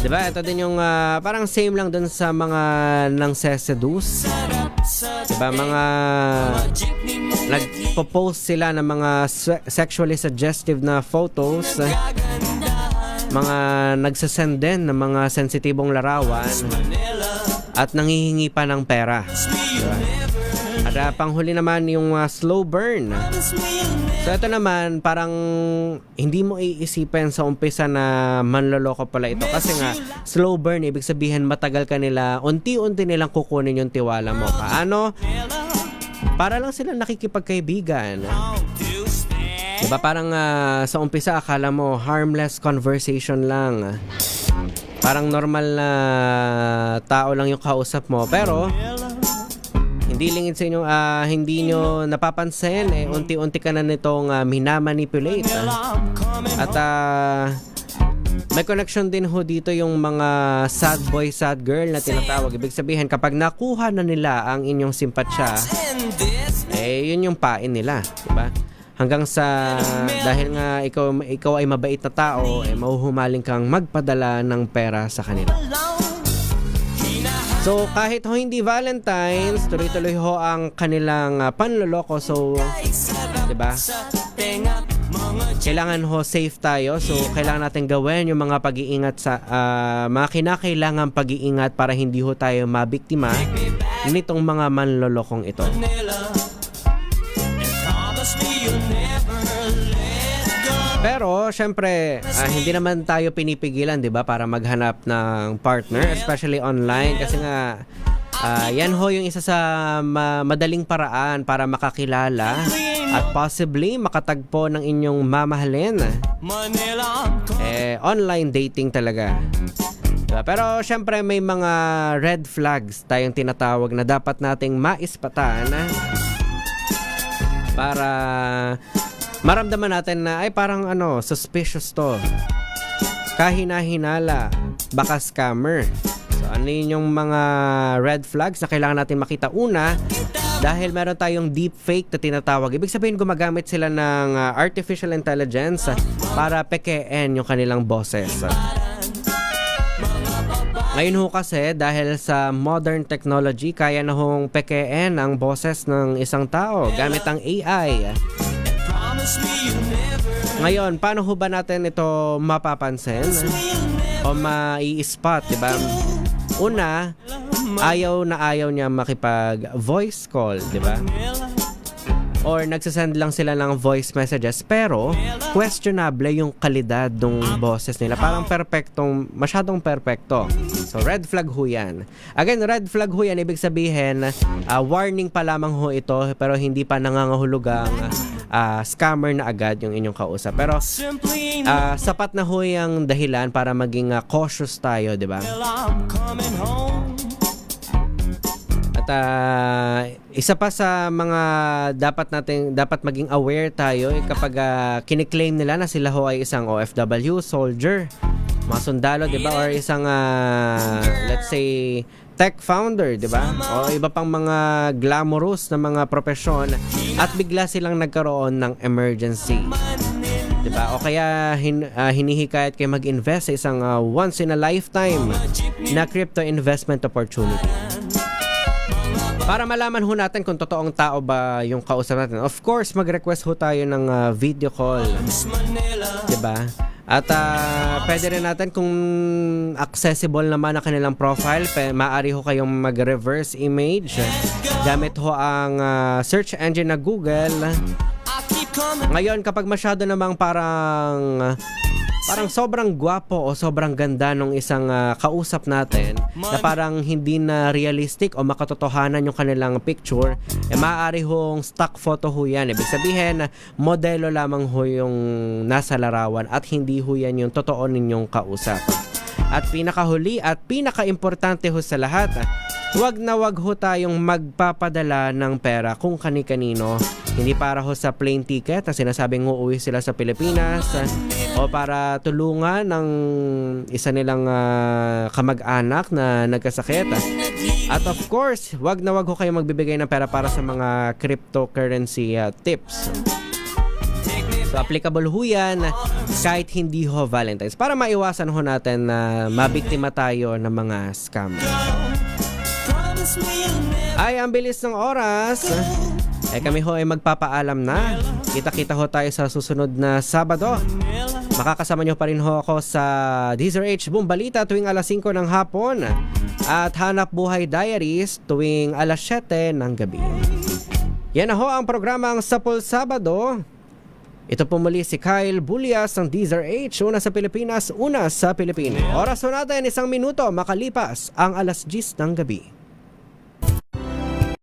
Diba? Ito din yung parang same lang dun sa mga nang-seduce. Diba? Mga nagpo-post sila ng mga sexually suggestive na photos. Mga nagsasend din ng mga sensitibong larawan. At nanghihingi pa ng pera. Diba? At panghuli naman yung slow burn. So ito naman, parang hindi mo iisipin sa umpisa na manloloko pala ito. Kasi nga, slow burn, ibig sabihin matagal ka nila, unti-unti nilang kukunin yung tiwala mo. Paano? Para lang sila nakikipagkaibigan. Diba parang sa umpisa akala mo harmless conversation lang. Parang normal na tao lang yung kausap mo. Pero hindi lingid sa inyo, hindi nyo napapansin, unti-unti ka na nitong minamanipulate. At may connection din ho dito yung mga sad boy, sad girl na tinatawag. Ibig sabihin, kapag nakuha na nila ang inyong simpatsya, yun yung pain nila. Diba? Hanggang sa, dahil nga ikaw ay mabait na tao, mahuhumaling kang magpadala ng pera sa kanila. So, kahit ho hindi Valentine's, tuloy-tuloy ho ang kanilang panloloko. So, diba? Kailangan ho safe tayo. So, kailangan natin gawin yung mga pag-iingat sa mga kinakailangan pag-iingat para hindi ho tayo mabiktima nitong mga manlolokong ito. Pero, syempre, hindi naman tayo pinipigilan, di ba, para maghanap ng partner, especially online. Kasi nga, yan ho yung isa sa madaling paraan para makakilala at possibly makatagpo ng inyong mamahalin. Online dating talaga. Diba? Pero, syempre, may mga red flags tayong tinatawag na dapat nating maispatan para maramdaman natin na ay parang suspicious to. Kahina-hinala, baka scammer. So ano yung mga red flags na kailangan natin makita? Una, dahil meron tayong deepfake na tinatawag. Ibig sabihin gumagamit sila ng artificial intelligence para pekein yung kanilang boses. Ngayon ho kasi, dahil sa modern technology, kaya na hong pekein ang boses ng isang tao gamit ang AI. Ngayon, paano ho ba natin ito mapapansin o mai-spot, diba? Una, ayaw niya makipag-voice call, diba? Or nagsasend lang sila ng voice messages pero questionable yung kalidad ng boses nila. Parang masyadong perfecto. So, red flag ho yan. Again, red flag ho yan, ibig sabihin, warning pa lamang ho ito pero hindi pa nangangahulugang scammer na agad yung inyong kausap. Pero sapat na ho yung dahilan para maging cautious tayo, di ba? At isa pa sa mga dapat maging aware tayo kapag kiniklaim nila na sila ho ay isang OFW, soldier, mga sundalo, di ba? Or isang let's say tech founder, di ba? O iba pang mga glamorous na mga profesyon at bigla silang nagkaroon ng emergency. Di ba? O kaya hinihikayat kayo mag-invest sa isang once in a lifetime na crypto investment opportunity. Para malaman ho natin kung totoong tao ba yung kausap natin. Of course, mag-request ho tayo ng video call. Diba? At pwede rin natin kung accessible naman ang kanilang profile, maaari ho kayong mag-reverse image. Gamit ho ang search engine na Google. Ngayon, kapag masyado namang parang sobrang gwapo o sobrang ganda nung isang kausap natin na parang hindi na realistic o makatotohanan yung kanilang picture, maaari hong stock photo ho yan. Ibig sabihin, modelo lamang ho yung nasa larawan at hindi ho yan yung totoo ninyong kausap. At pinakahuli at pinakaimportante ho sa lahat, wag na wag ho tayong magpapadala ng pera kung kani-kanino. Hindi para ho sa plane ticket na sinasabing uuwi sila sa Pilipinas o para tulungan ng isa nilang kamag-anak na nagkasakit. At of course, wag na wag ho kayong magbibigay ng pera para sa mga cryptocurrency tips. So applicable ho yan kahit hindi ho Valentine's para maiwasan ho natin na mabiktima tayo ng mga scam. Ay, ang bilis ng oras. Kami ho ay magpapaalam na. Kita-kita ho tayo sa susunod na Sabado. Makakasama nyo pa rin ho ako sa DZRH Boom Balita tuwing alas 5 ng hapon at Hanap Buhay Diaries tuwing alas 7 ng gabi. Yan na ho ang programang Sapul Sabado. Ito po muli si Kyle Bulias ng DZRH, una sa Pilipinas, una sa Pilipinas. Oras ho natin 1 minuto makalipas ang alas 10 ng gabi.